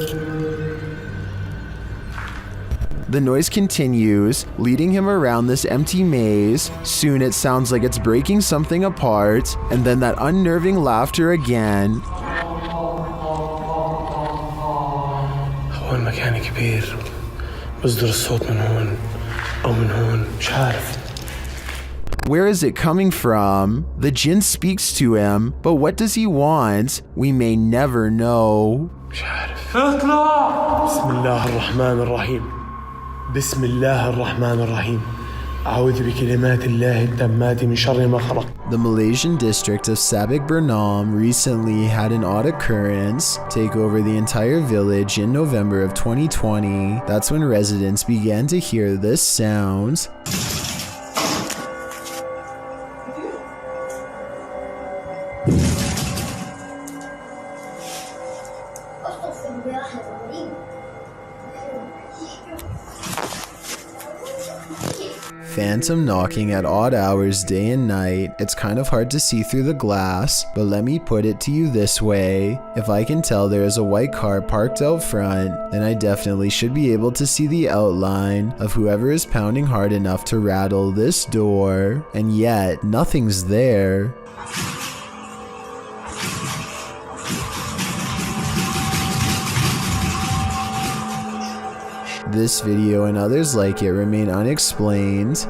The noise continues, leading him around this empty maze. Soon it sounds like it's breaking something apart, and then that unnerving laughter again. هون مكان كبير بصدر الصوت من هون أو من هون مش عارف. Where is it coming from? The jinn speaks to him, but what does he want? We may never know. مش عارف. اطلع. بسم الله الرحمن الرحيم. بسم الله الرحمن الرحيم. أعوذ بكلمات الله التامات من شر ما خلق. The Malaysian district of Sabak Bernam recently had an odd occurrence take over the entire village in November of 2020. That's when residents began to hear this sound. Phantom knocking at odd hours day and night. It's kind of hard to see through the glass, but let me put it to you this way. If I can tell there is a white car parked out front, then I definitely should be able to see the outline of whoever is pounding hard enough to rattle this door, and yet nothing's there. This video and others like it remain unexplained.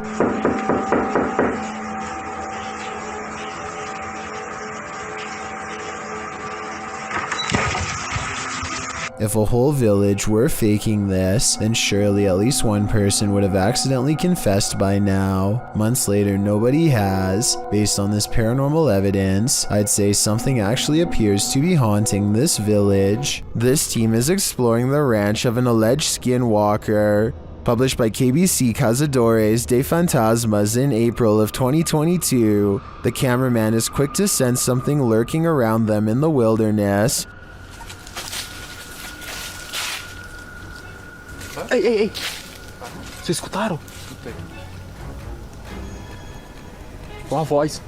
If a whole village were faking this, then surely at least one person would have accidentally confessed by now. Months later, nobody has. Based on this paranormal evidence, I'd say something actually appears to be haunting this village. This team is exploring the ranch of an alleged skinwalker. Published by KBC Cazadores de Fantasmas in April of 2022, the cameraman is quick to sense something lurking around them in the wilderness. Ei, ei, ei! Vocês escutaram? Uma voz.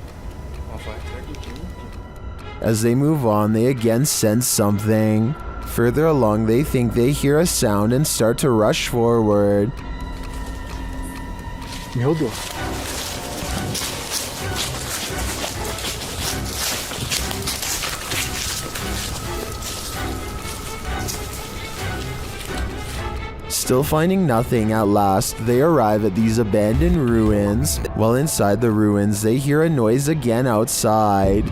As they move on, they again sense something. Further along, they think they hear a sound and start to rush forward. Meu Deus. Still finding nothing, at last, they arrive at these abandoned ruins. While inside the ruins, they hear a noise again outside.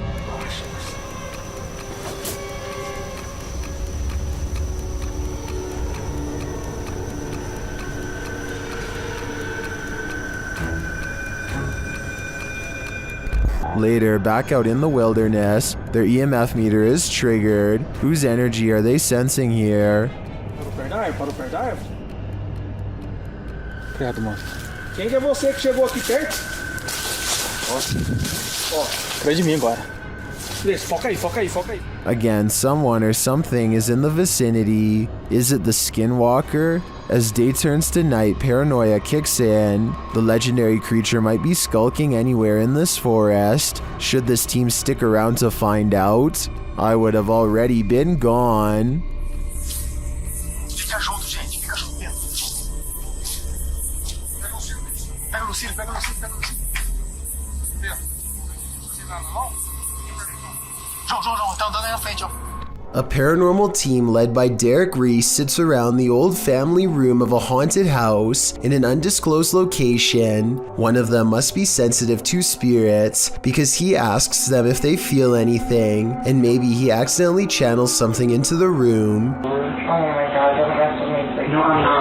Later, back out in the wilderness, their EMF meter is triggered. Whose energy are they sensing here? Para o pendrive. Obrigado, mano. Quem é você que chegou aqui perto? Ó, atrás de mim agora. Beleza, foca aí, foca aí, foca aí. Again, someone or something is in the vicinity. Is it the skinwalker? As day turns to night, paranoia kicks in. The legendary creature might be skulking anywhere in this forest. Should this team stick around to find out? I would have already been gone. Fica junto, gente. Fica junto mesmo. Pega no Ciro. Pega no Ciro, pega no Ciro, pega no Ciro. Não. João, tá andando aí na frente, ó. A paranormal team led by Derek Reese sits around the old family room of a haunted house in an undisclosed location. One of them must be sensitive to spirits because he asks them if they feel anything, and maybe he accidentally channels something into the room. Oh my god, don't mess with me, please. No, I'm not.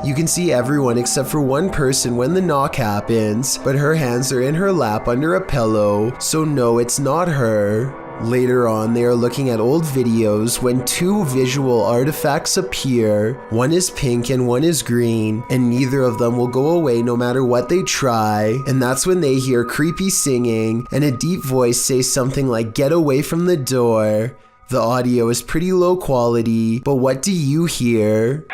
You can see everyone except for one person when the knock happens, but her hands are in her lap under a pillow, so no, it's not her. Later on, they are looking at old videos when two visual artifacts appear. One is pink and one is green, and neither of them will go away no matter what they try. And that's when they hear creepy singing and a deep voice say something like, "Get away from the door." The audio is pretty low quality, but what do you hear?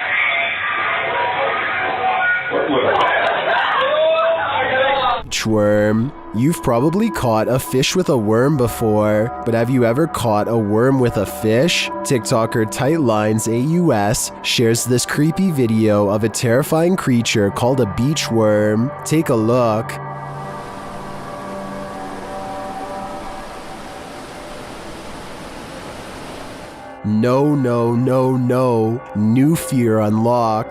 Worm. You've probably caught a fish with a worm before, but have you ever caught a worm with a fish? TikToker Tightlines AUS shares this creepy video of a terrifying creature called a beach worm. Take a look. No, no, no, no. New fear unlocked.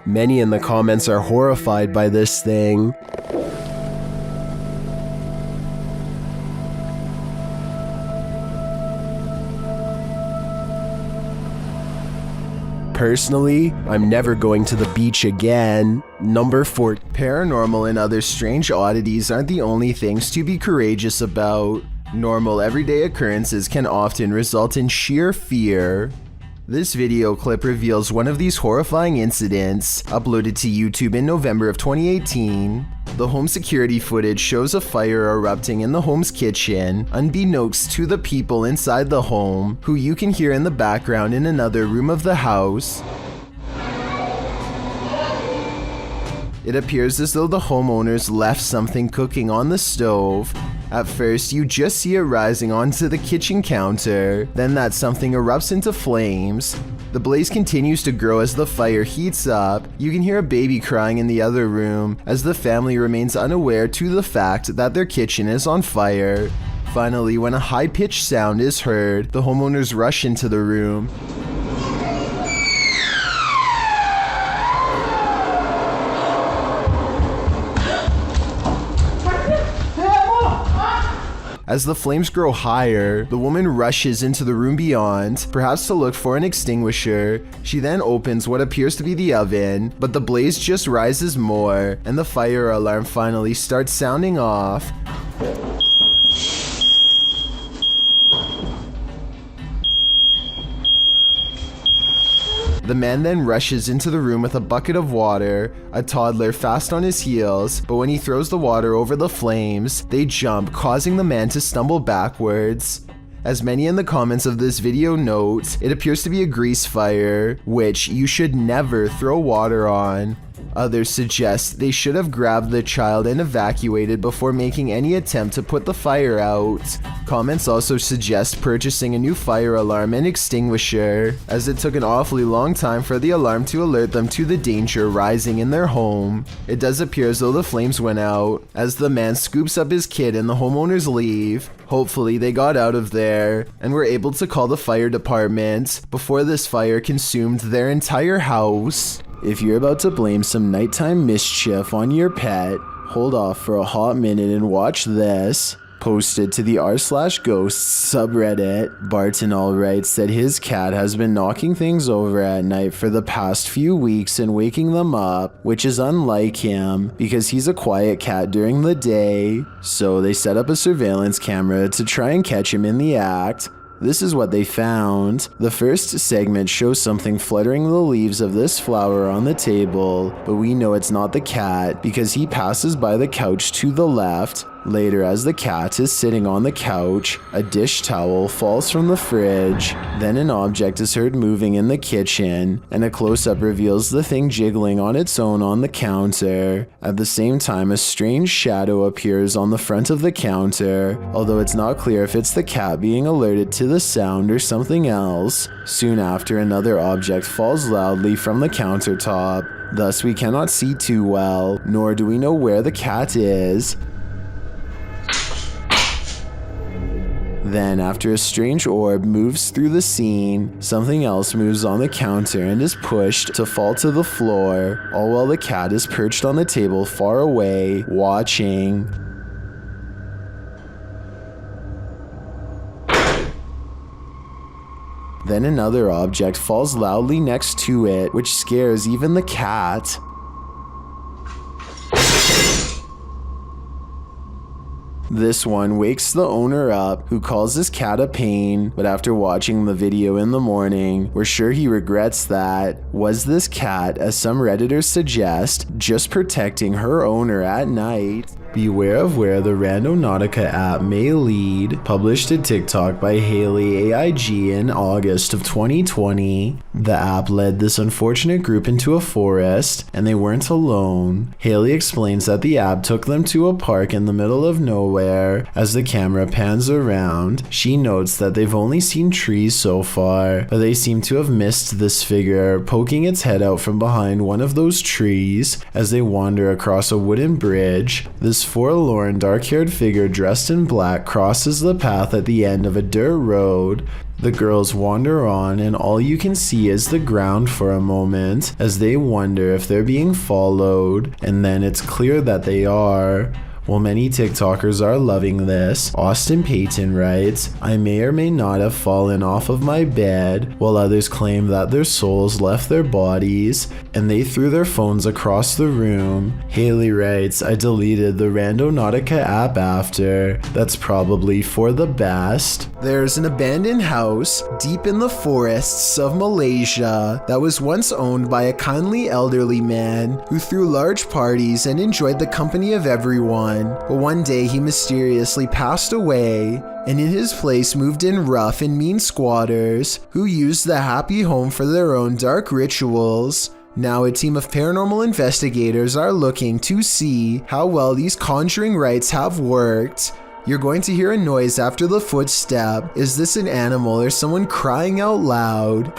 Many in the comments are horrified by this thing. Personally, I'm never going to the beach again. Number 4. Paranormal and other strange oddities aren't the only things to be courageous about. Normal everyday occurrences can often result in sheer fear. This video clip reveals one of these horrifying incidents, uploaded to YouTube in November of 2018. The home security footage shows a fire erupting in the home's kitchen, unbeknownst to the people inside the home, who you can hear in the background in another room of the house. It appears as though the homeowners left something cooking on the stove. At first, you just see it rising onto the kitchen counter, then that something erupts into flames. The blaze continues to grow as the fire heats up. You can hear a baby crying in the other room, as the family remains unaware to the fact that their kitchen is on fire. Finally, when a high-pitched sound is heard, the homeowners rush into the room. As the flames grow higher, the woman rushes into the room beyond, perhaps to look for an extinguisher. She then opens what appears to be the oven, but the blaze just rises more, and the fire alarm finally starts sounding off. The man then rushes into the room with a bucket of water, a toddler fast on his heels, but when he throws the water over the flames, they jump, causing the man to stumble backwards. As many in the comments of this video note, it appears to be a grease fire, which you should never throw water on. Others suggest they should have grabbed the child and evacuated before making any attempt to put the fire out. Comments also suggest purchasing a new fire alarm and extinguisher, as it took an awfully long time for the alarm to alert them to the danger rising in their home. It does appear as though the flames went out, as the man scoops up his kid and the homeowners leave. Hopefully they got out of there and were able to call the fire department before this fire consumed their entire house. If you're about to blame some nighttime mischief on your pet, hold off for a hot minute and watch this. Posted to the r/ghosts subreddit, Barton Allwright said his cat has been knocking things over at night for the past few weeks and waking them up, which is unlike him because he's a quiet cat during the day. So they set up a surveillance camera to try and catch him in the act. This is what they found. The first segment shows something fluttering the leaves of this flower on the table, but we know it's not the cat because he passes by the couch to the left. Later, as the cat is sitting on the couch, a dish towel falls from the fridge. Then an object is heard moving in the kitchen, and a close-up reveals the thing jiggling on its own on the counter. At the same time, a strange shadow appears on the front of the counter, although it's not clear if it's the cat being alerted to the sound or something else. Soon after, another object falls loudly from the countertop. Thus, we cannot see too well, nor do we know where the cat is. Then, after a strange orb moves through the scene, something else moves on the counter and is pushed to fall to the floor, all while the cat is perched on the table far away, watching. Then another object falls loudly next to it, which scares even the cat. This one wakes the owner up, who calls his cat a pain, but after watching the video in the morning, we're sure he regrets that. Was this cat, as some Redditors suggest, just protecting her owner at night? Beware of where the Randonautica app may lead. Published to TikTok by Haley AIG in August of 2020. The app led this unfortunate group into a forest, and they weren't alone. Haley explains that the app took them to a park in the middle of nowhere. As the camera pans around, she notes that they've only seen trees so far, but they seem to have missed this figure poking its head out from behind one of those trees as they wander across a wooden bridge. This forlorn, dark-haired figure dressed in black crosses the path at the end of a dirt road. The girls wander on, and all you can see is the ground for a moment as they wonder if they're being followed, and then it's clear that they are. While many TikTokers are loving this, Austin Payton writes, "I may or may not have fallen off of my bed," while others claim that their souls left their bodies and they threw their phones across the room. Haley writes, "I deleted the Randonautica app after. That's probably for the best." There's an abandoned house deep in the forests of Malaysia that was once owned by a kindly elderly man who threw large parties and enjoyed the company of everyone. But one day he mysteriously passed away, and in his place moved in rough and mean squatters who used the happy home for their own dark rituals. Now a team of paranormal investigators are looking to see how well these conjuring rites have worked. You're going to hear a noise after the footstep. Is this an animal or someone crying out loud?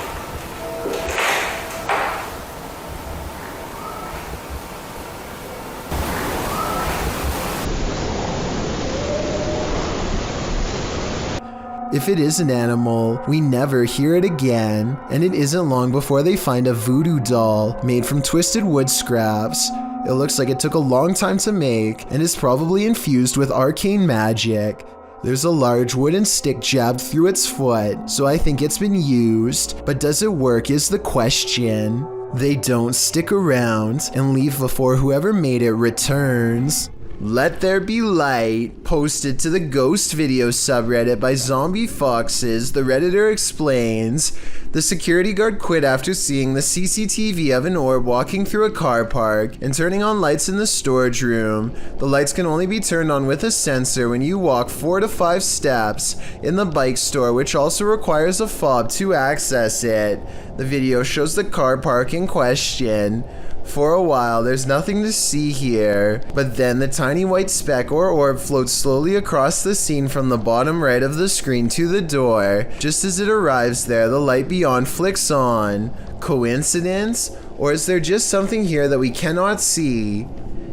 If it is an animal, we never hear it again, and it isn't long before they find a voodoo doll made from twisted wood scraps. It looks like it took a long time to make and is probably infused with arcane magic. There's a large wooden stick jabbed through its foot, so I think it's been used, but does it work is the question. They don't stick around and leave before whoever made it returns. Let There Be Light, posted to the Ghost Video subreddit by Zombie Foxes, the Redditor explains, the security guard quit after seeing the CCTV of an orb walking through a car park and turning on lights in the storage room. The lights can only be turned on with a sensor when you walk 4 to 5 steps in the bike store, which also requires a fob to access it. The video shows the car park in question. For a while, there's nothing to see here, but then the tiny white speck or orb floats slowly across the scene from the bottom right of the screen to the door. Just as it arrives there, the light beyond flicks on. Coincidence? Or is there just something here that we cannot see?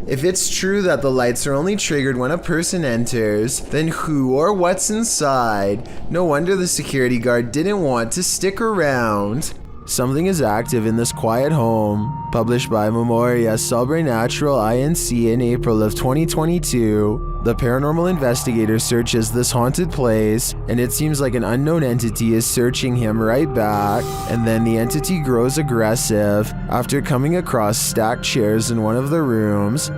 If it's true that the lights are only triggered when a person enters, then who or what's inside? No wonder the security guard didn't want to stick around. Something is active in this quiet home. Published by Memoria Sobrenatural Inc. in April of 2022. The paranormal investigator searches this haunted place, and it seems like an unknown entity is searching him right back, and then the entity grows aggressive after coming across stacked chairs in one of the rooms.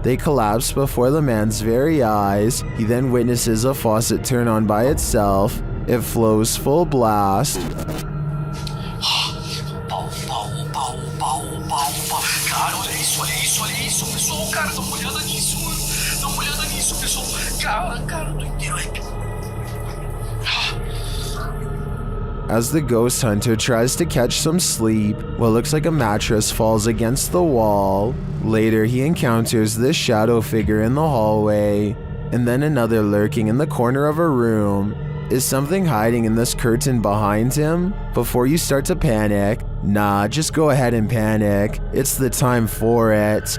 They collapse before the man's very eyes. He then witnesses a faucet turn on by itself. It flows full blast. Cara, dá uma olhada nisso, mano. Dá uma olhada nisso, pessoal. Cara, eu tô inteiro arrepiado. As the ghost hunter tries to catch some sleep, what looks like a mattress falls against the wall. Later, he encounters this shadow figure in the hallway, and then another lurking in the corner of a room. Is something hiding in this curtain behind him? Before you start to panic, nah, just go ahead and panic. It's the time for it.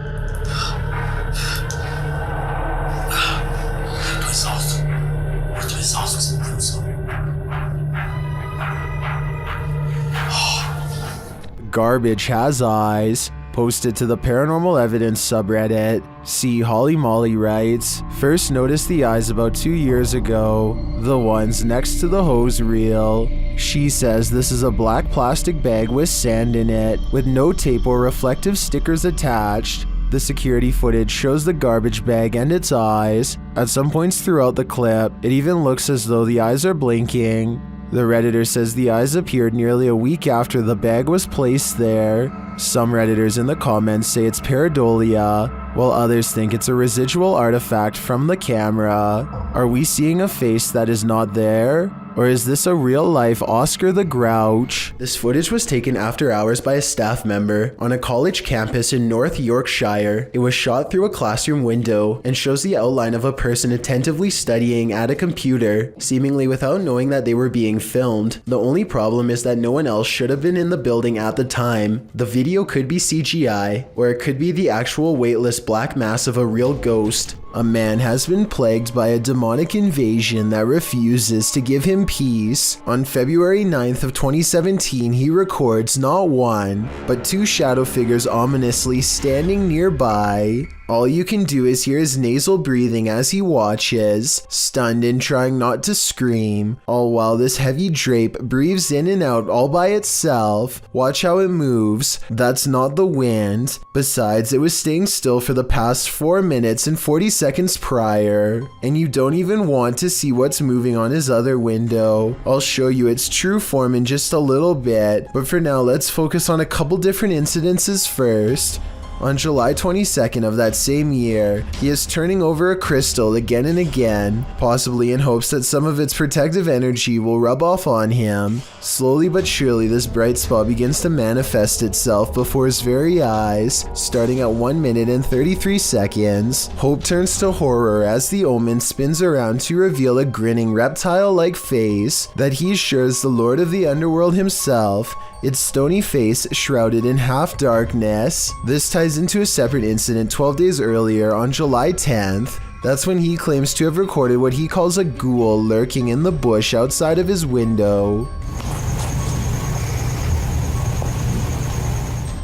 Garbage has eyes. Posted to the Paranormal Evidence subreddit. See Holly Molly writes, first noticed the eyes about 2 years ago, the ones next to the hose reel. She says this is a black plastic bag with sand in it, with no tape or reflective stickers attached. The security footage shows the garbage bag and its eyes. At some points throughout the clip, it even looks as though the eyes are blinking. The Redditor says the eyes appeared nearly a week after the bag was placed there. Some Redditors in the comments say it's pareidolia, while others think it's a residual artifact from the camera. Are we seeing a face that is not there? Or is this a real-life Oscar the Grouch? This footage was taken after hours by a staff member on a college campus in North Yorkshire. It was shot through a classroom window and shows the outline of a person attentively studying at a computer, seemingly without knowing that they were being filmed. The only problem is that no one else should have been in the building at the time. The video could be CGI, or it could be the actual weightless black mass of a real ghost. A man has been plagued by a demonic invasion that refuses to give him peace. On February 9th of 2017, he records not one, but two shadow figures ominously standing nearby. All you can do is hear his nasal breathing as he watches, stunned and trying not to scream, all while this heavy drape breathes in and out all by itself. Watch how it moves. That's not the wind. Besides, it was staying still for the past 4 minutes and 40 seconds prior. And you don't even want to see what's moving on his other window. I'll show you its true form in just a little bit, but for now let's focus on a couple different incidences first. On July 22nd of that same year, he is turning over a crystal again and again, possibly in hopes that some of its protective energy will rub off on him. Slowly but surely, this bright spot begins to manifest itself before his very eyes, starting at 1 minute and 33 seconds. Hope turns to horror as the omen spins around to reveal a grinning reptile-like face that he is sure is the Lord of the Underworld himself, its stony face shrouded in half darkness. This ties into a separate incident 12 days earlier on July 10th. That's when he claims to have recorded what he calls a ghoul lurking in the bush outside of his window.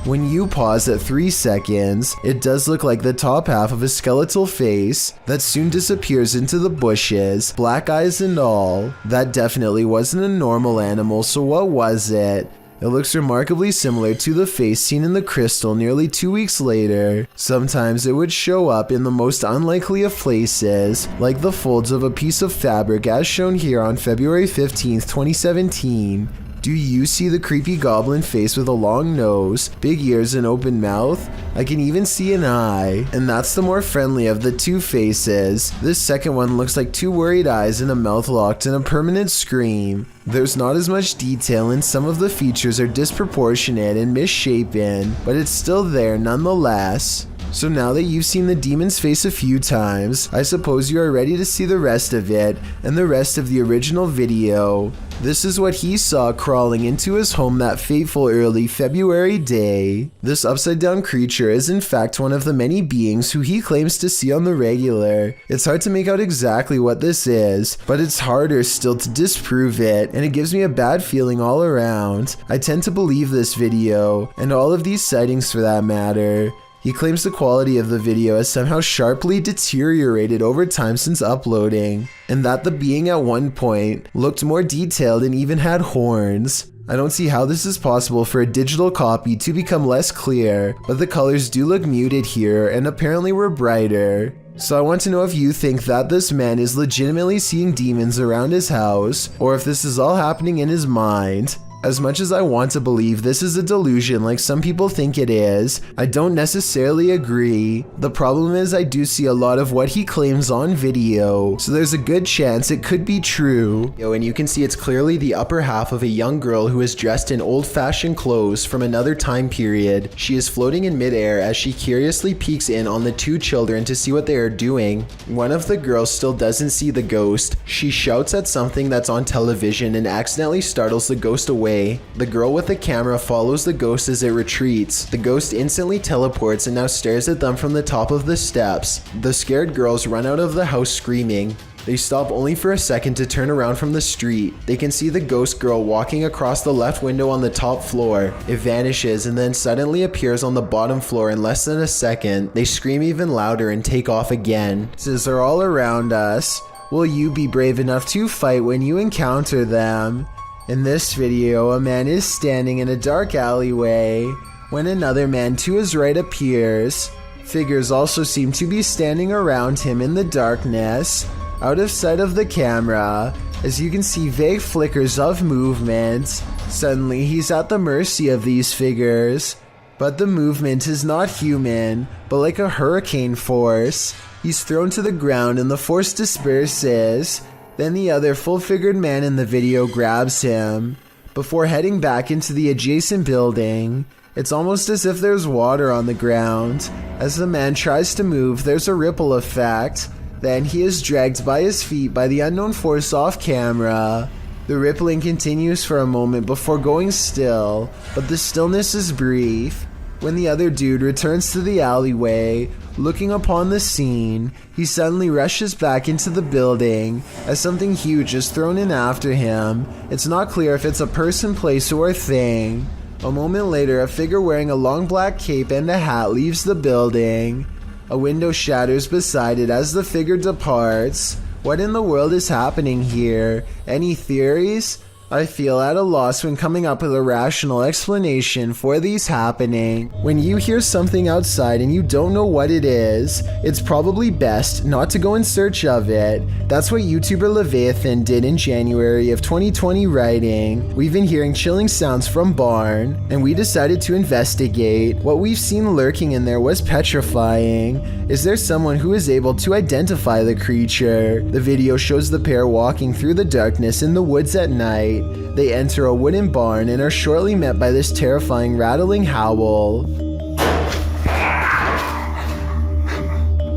When you pause at 3 seconds, it does look like the top half of a skeletal face that soon disappears into the bushes, black eyes and all. That definitely wasn't a normal animal, so what was it? It looks remarkably similar to the face seen in the crystal nearly 2 weeks later. Sometimes it would show up in the most unlikely of places, like the folds of a piece of fabric as shown here on February 15th, 2017. Do you see the creepy goblin face with a long nose, big ears and open mouth? I can even see an eye, and that's the more friendly of the two faces. This second one looks like two worried eyes and a mouth locked in a permanent scream. There's not as much detail and some of the features are disproportionate and misshapen, but it's still there nonetheless. So now that you've seen the demon's face a few times, I suppose you are ready to see the rest of it and the rest of the original video. This is what he saw crawling into his home that fateful early February day. This upside down creature is in fact one of the many beings who he claims to see on the regular. It's hard to make out exactly what this is, but it's harder still to disprove it, and it gives me a bad feeling all around. I tend to believe this video, and all of these sightings for that matter. He claims the quality of the video has somehow sharply deteriorated over time since uploading, and that the being at one point looked more detailed and even had horns. I don't see how this is possible for a digital copy to become less clear, but the colors do look muted here and apparently were brighter. So I want to know if you think that this man is legitimately seeing demons around his house, or if this is all happening in his mind. As much as I want to believe this is a delusion like some people think it is, I don't necessarily agree. The problem is I do see a lot of what he claims on video, so there's a good chance it could be true. And you can see it's clearly the upper half of a young girl who is dressed in old-fashioned clothes from another time period. She is floating in midair as she curiously peeks in on the two children to see what they are doing. One of the girls still doesn't see the ghost. She shouts at something that's on television and accidentally startles the ghost away. The girl with the camera follows the ghost as it retreats. The ghost instantly teleports and now stares at them from the top of the steps. The scared girls run out of the house screaming. They stop only for a second to turn around from the street. They can see the ghost girl walking across the left window on the top floor. It vanishes and then suddenly appears on the bottom floor in less than a second. They scream even louder and take off again. Voices are all around us. Will you be brave enough to fight when you encounter them? In this video, a man is standing in a dark alleyway when another man to his right appears. Figures also seem to be standing around him in the darkness, out of sight of the camera, as you can see vague flickers of movement. Suddenly, he's at the mercy of these figures, but the movement is not human, but like a hurricane force. He's thrown to the ground and the force disperses. Then the other full-figured man in the video grabs him, before heading back into the adjacent building. It's almost as if there's water on the ground. As the man tries to move, there's a ripple effect. Then he is dragged by his feet by the unknown force off camera. The rippling continues for a moment before going still, but the stillness is brief. When the other dude returns to the alleyway, looking upon the scene, he suddenly rushes back into the building as something huge is thrown in after him. It's not clear if it's a person, place, or thing. A moment later, a figure wearing a long black cape and a hat leaves the building. A window shatters beside it as the figure departs. What in the world is happening here? Any theories? I feel at a loss when coming up with a rational explanation for these happening. When you hear something outside and you don't know what it is, it's probably best not to go in search of it. That's what YouTuber Leviathan did in January of 2020, writing, "We've been hearing chilling sounds from barn, and we decided to investigate. What we've seen lurking in there was petrifying. Is there someone who is able to identify the creature?" The video shows the pair walking through the darkness in the woods at night. They enter a wooden barn and are shortly met by this terrifying rattling howl.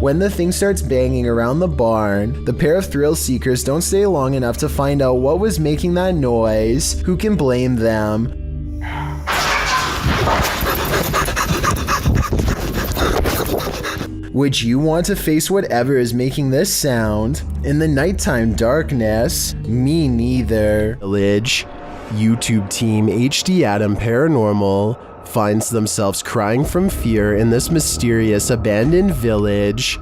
When the thing starts banging around the barn, the pair of thrill seekers don't stay long enough to find out what was making that noise. Who can blame them? Would you want to face whatever is making this sound? In the nighttime darkness? Me neither. Village. YouTube team HD Adam Paranormal finds themselves crying from fear in this mysterious abandoned village.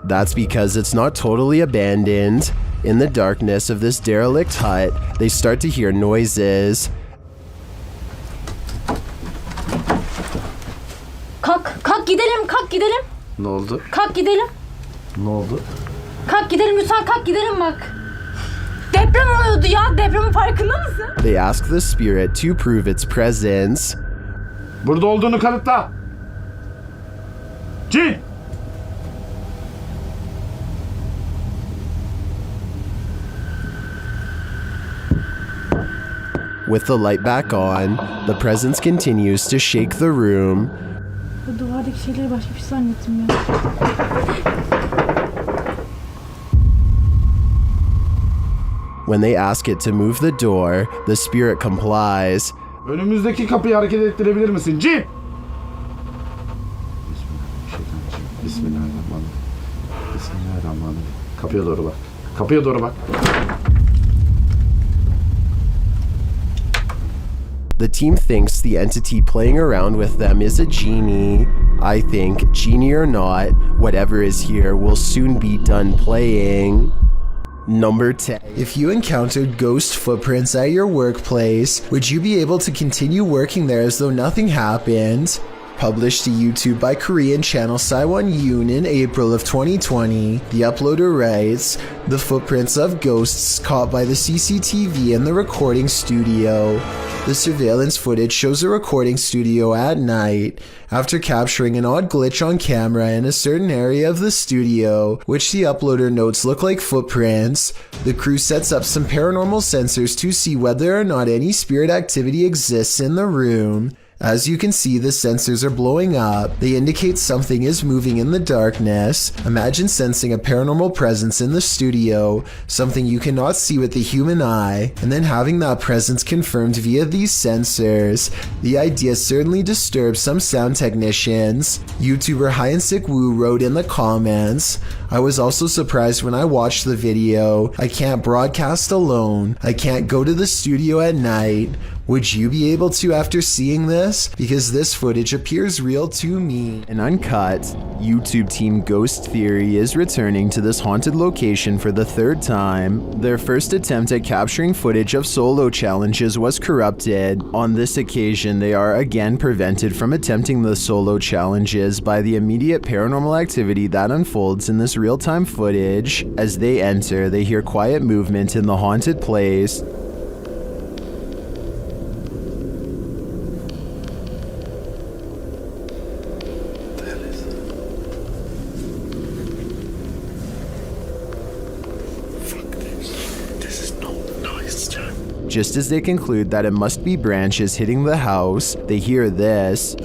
That's because it's not totally abandoned. In the darkness of this derelict hut, they start to hear noises. Kalk gidelim, kalk gidelim. Ne oldu? Kalk gidelim. Ne oldu? Kalk gidelim lütfen, kalk gidelim bak. Deprem oluyordu ya, depremin farkında mısın? They ask the spirit to prove its presence. Burada olduğunu kanıtla. Cin! With the light back on, the presence continues to shake the room. Bu duvardaki şeyleri başka bir şey zannettim ya. When they ask it to move the door, the spirit complies. Önümüzdeki kapıyı hareket ettirebilir misin? Cin! Bismillahirrahmanirrahim. Bismillahirrahmanirrahim. Kapıya doğru bak. Kapıya doğru bak. The team thinks the entity playing around with them is a genie. I think, genie or not, whatever is here will soon be done playing. Number 10. If you encountered ghost footprints at your workplace, would you be able to continue working there as though nothing happened? Published to YouTube by Korean channel Saiwon Yoon in April of 2020, the uploader writes, "The footprints of ghosts caught by the CCTV in the recording studio. The surveillance footage shows a recording studio at night. After capturing an odd glitch on camera in a certain area of the studio, which the uploader notes look like footprints, the crew sets up some paranormal sensors to see whether or not any spirit activity exists in the room. As you can see, the sensors are blowing up. They indicate something is moving in the darkness. Imagine sensing a paranormal presence in the studio, something you cannot see with the human eye, and then having that presence confirmed via these sensors. The idea certainly disturbs some sound technicians." YouTuber Hyansik Woo wrote in the comments, "I was also surprised when I watched the video. I can't broadcast alone. I can't go to the studio at night. Would you be able to after seeing this? Because this footage appears real to me." An uncut, YouTube team Ghost Theory is returning to this haunted location for the third time. Their first attempt at capturing footage of solo challenges was corrupted. On this occasion, they are again prevented from attempting the solo challenges by the immediate paranormal activity that unfolds in this real-time footage. As they enter, they hear quiet movement in the haunted place. Just as they conclude that it must be branches hitting the house, they hear this.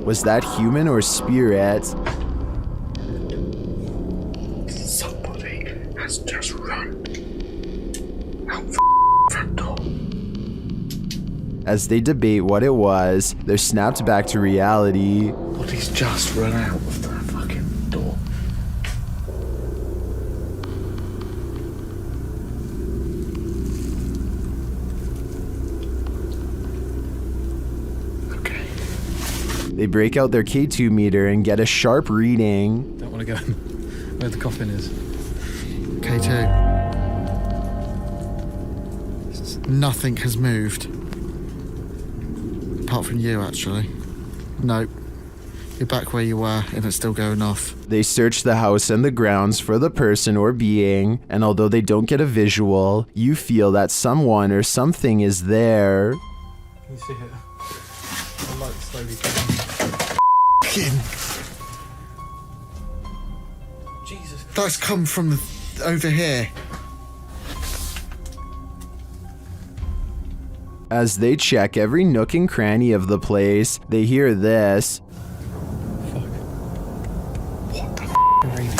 Was that human or spirit? Somebody has just run out the front door. As they debate what it was, they're snapped back to reality. But he's just run out of that fucking door. Okay. They break out their K2 meter and get a sharp reading. Don't want to go where the coffin is. K2. Nothing has moved. Apart from you, actually. Nope. You're back where you were, and it's still going off. They search the house and the grounds for the person or being, and although they don't get a visual, you feel that someone or something is there. Can you see it? The light slowly coming. Jesus. That's come from over here. As they check every nook and cranny of the place, they hear this. Fuck. What the radio?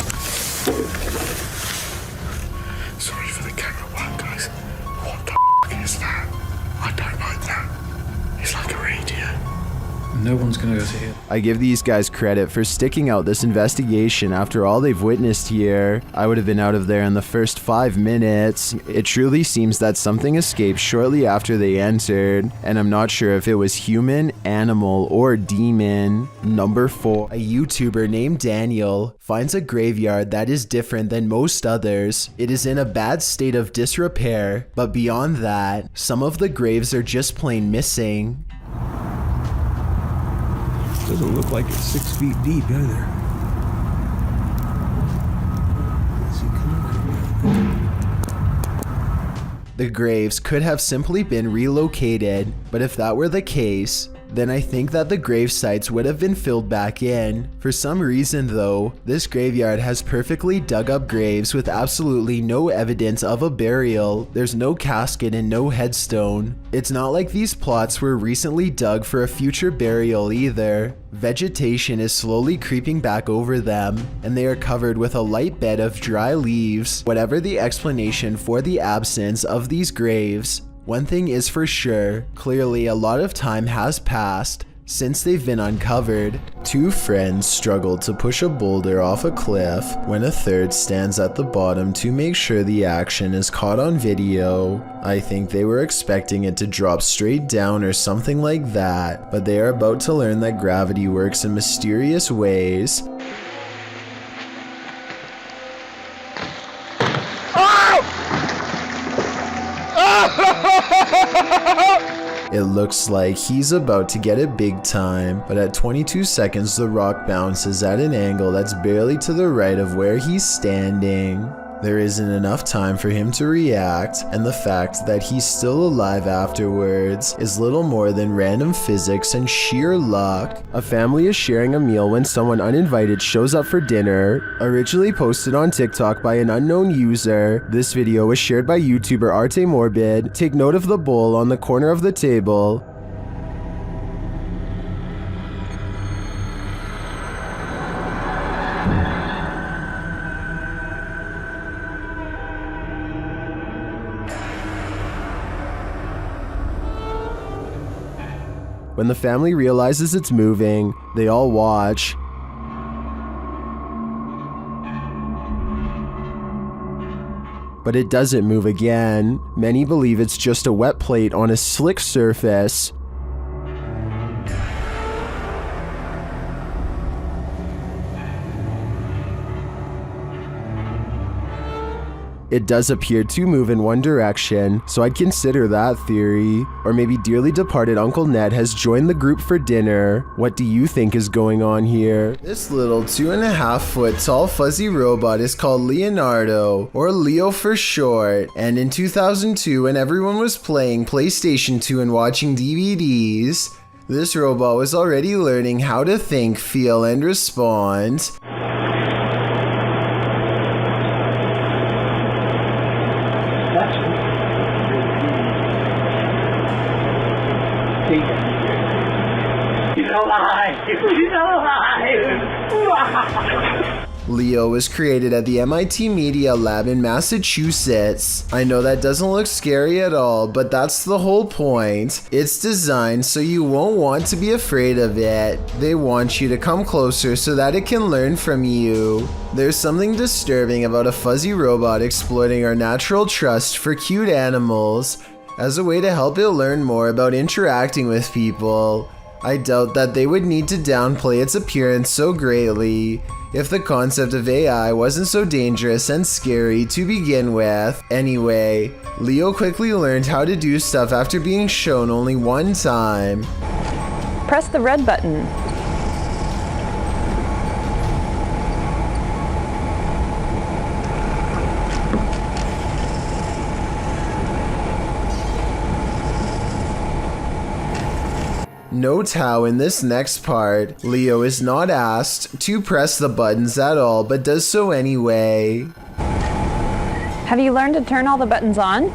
Sorry for the camera work, guys. What the is that? I don't like that. It's like a radio. No one's gonna go to here. I give these guys credit for sticking out this investigation after all they've witnessed here. I would have been out of there in the first 5 minutes. It truly seems that something escaped shortly after they entered, and I'm not sure if it was human, animal, or demon. Number 4. A YouTuber named Daniel finds a graveyard that is different than most others. It is in a bad state of disrepair, but beyond that, some of the graves are just plain missing. Doesn't look like it's 6 feet deep either. The graves could have simply been relocated, but if that were the case, then I think that the grave sites would have been filled back in. For some reason though, this graveyard has perfectly dug up graves with absolutely no evidence of a burial. There's no casket and no headstone. It's not like these plots were recently dug for a future burial either. Vegetation is slowly creeping back over them, and they are covered with a light bed of dry leaves. Whatever the explanation for the absence of these graves, one thing is for sure, clearly a lot of time has passed since they've been uncovered. 2 friends struggled to push a boulder off a cliff when a third stands at the bottom to make sure the action is caught on video. I think they were expecting it to drop straight down or something like that, but they are about to learn that gravity works in mysterious ways. It looks like he's about to get it big time, but at 22 seconds the rock bounces at an angle that's barely to the right of where he's standing. There isn't enough time for him to react, and the fact that he's still alive afterwards is little more than random physics and sheer luck. A family is sharing a meal when someone uninvited shows up for dinner. Originally posted on TikTok by an unknown user, this video was shared by YouTuber Arte Morbid. Take note of the bowl on the corner of the table. When the family realizes it's moving, they all watch. But it doesn't move again. Many believe it's just a wet plate on a slick surface. It does appear to move in one direction, so I'd consider that theory. Or maybe dearly departed Uncle Ned has joined the group for dinner. What do you think is going on here? This little 2.5 foot tall fuzzy robot is called Leonardo, or Leo for short. And in 2002, when everyone was playing PlayStation 2 and watching DVDs, this robot was already learning how to think, feel, and respond. Leo was created at the MIT Media Lab in Massachusetts. I know that doesn't look scary at all, but that's the whole point. It's designed so you won't want to be afraid of it. They want you to come closer so that it can learn from you. There's something disturbing about a fuzzy robot exploiting our natural trust for cute animals as a way to help it learn more about interacting with people. I doubt that they would need to downplay its appearance so greatly if the concept of AI wasn't so dangerous and scary to begin with. Anyway, Leo quickly learned how to do stuff after being shown only one time. Press the red button. Note how in this next part, Leo is not asked to press the buttons at all, but does so anyway. Have you learned to turn all the buttons on?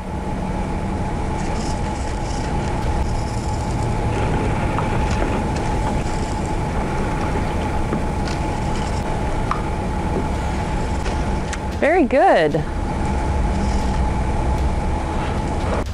Very good.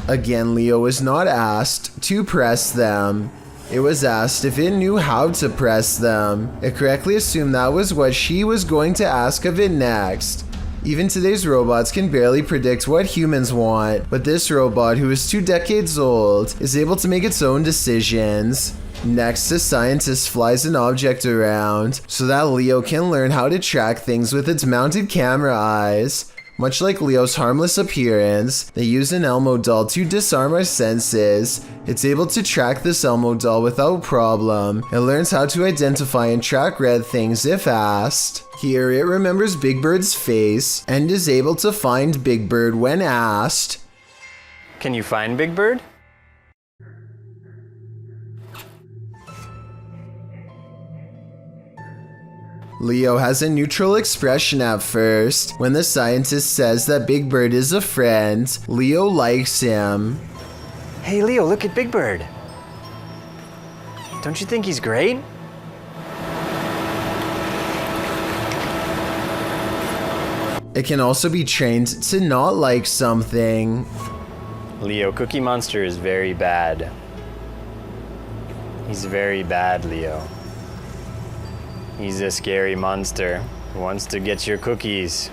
Again, Leo was not asked to press them. It was asked if it knew how to press them. It correctly assumed that was what she was going to ask of it next. Even today's robots can barely predict what humans want, but this robot, who is 2 decades old, is able to make its own decisions. Next, a scientist flies an object around so that Leo can learn how to track things with its mounted camera eyes. Much like Leo's harmless appearance, they use an Elmo doll to disarm our senses. It's able to track this Elmo doll without problem. It learns how to identify and track red things if asked. Here it remembers Big Bird's face and is able to find Big Bird when asked. Can you find Big Bird? Leo has a neutral expression at first. When the scientist says that Big Bird is a friend, Leo likes him. Hey Leo, look at Big Bird. Don't you think he's great? It can also be trained to not like something. Leo, Cookie Monster is very bad. He's very bad, Leo. He's a scary monster who wants to get your cookies.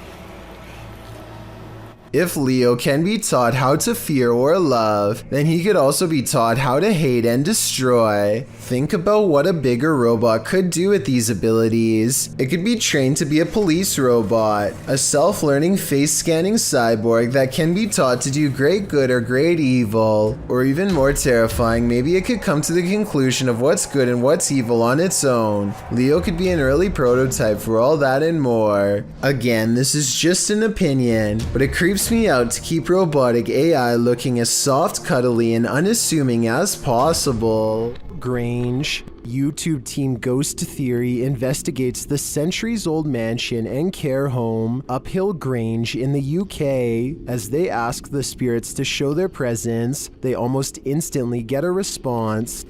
If Leo can be taught how to fear or love, then he could also be taught how to hate and destroy. Think about what a bigger robot could do with these abilities. It could be trained to be a police robot, a self-learning face-scanning cyborg that can be taught to do great good or great evil. Or even more terrifying, maybe it could come to the conclusion of what's good and what's evil on its own. Leo could be an early prototype for all that and more. Again, this is just an opinion, but it creeps me out to keep robotic AI looking as soft, cuddly, and unassuming as possible. Grange. YouTube team Ghost Theory investigates the centuries-old mansion and care home Uphill Grange in the UK. As they ask the spirits to show their presence, they almost instantly get a response.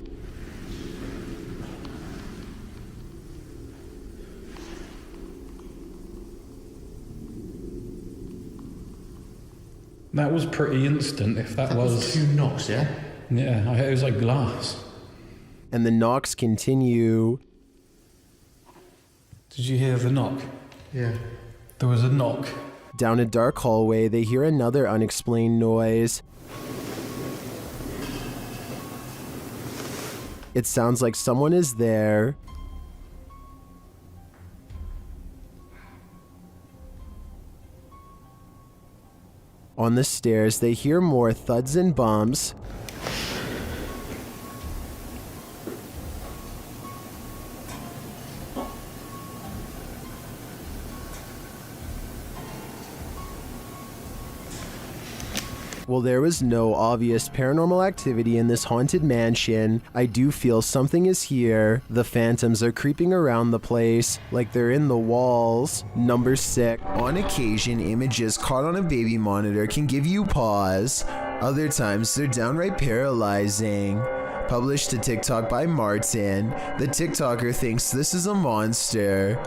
That was pretty instant, if that was 2 knocks, yeah? Yeah, it was like glass. And the knocks continue. Did you hear the knock? Yeah. There was a knock. Down a dark hallway, they hear another unexplained noise. It sounds like someone is there. On the stairs, they hear more thuds and bumps. While there was no obvious paranormal activity in this haunted mansion, I do feel something is here. The phantoms are creeping around the place, like they're in the walls. Number 6. On occasion, images caught on a baby monitor can give you pause. Other times, they're downright paralyzing. Published to TikTok by Martin, the TikToker thinks this is a monster.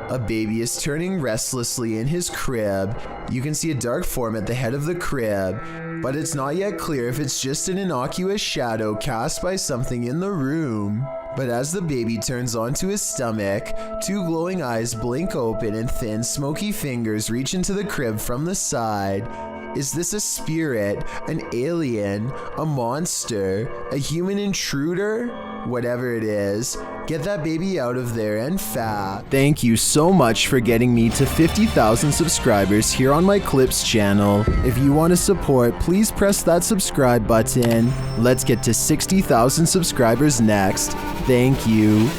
A baby is turning restlessly in his crib. You can see a dark form at the head of the crib, but it's not yet clear if it's just an innocuous shadow cast by something in the room. But as the baby turns onto his stomach, 2 glowing eyes blink open and thin, smoky fingers reach into the crib from the side. Is this a spirit, an alien, a monster, a human intruder? Whatever it is, get that baby out of there and fat. Thank you so much for getting me to 50,000 subscribers here on my Clips channel. If you want to support, please press that subscribe button. Let's get to 60,000 subscribers next. Thank you.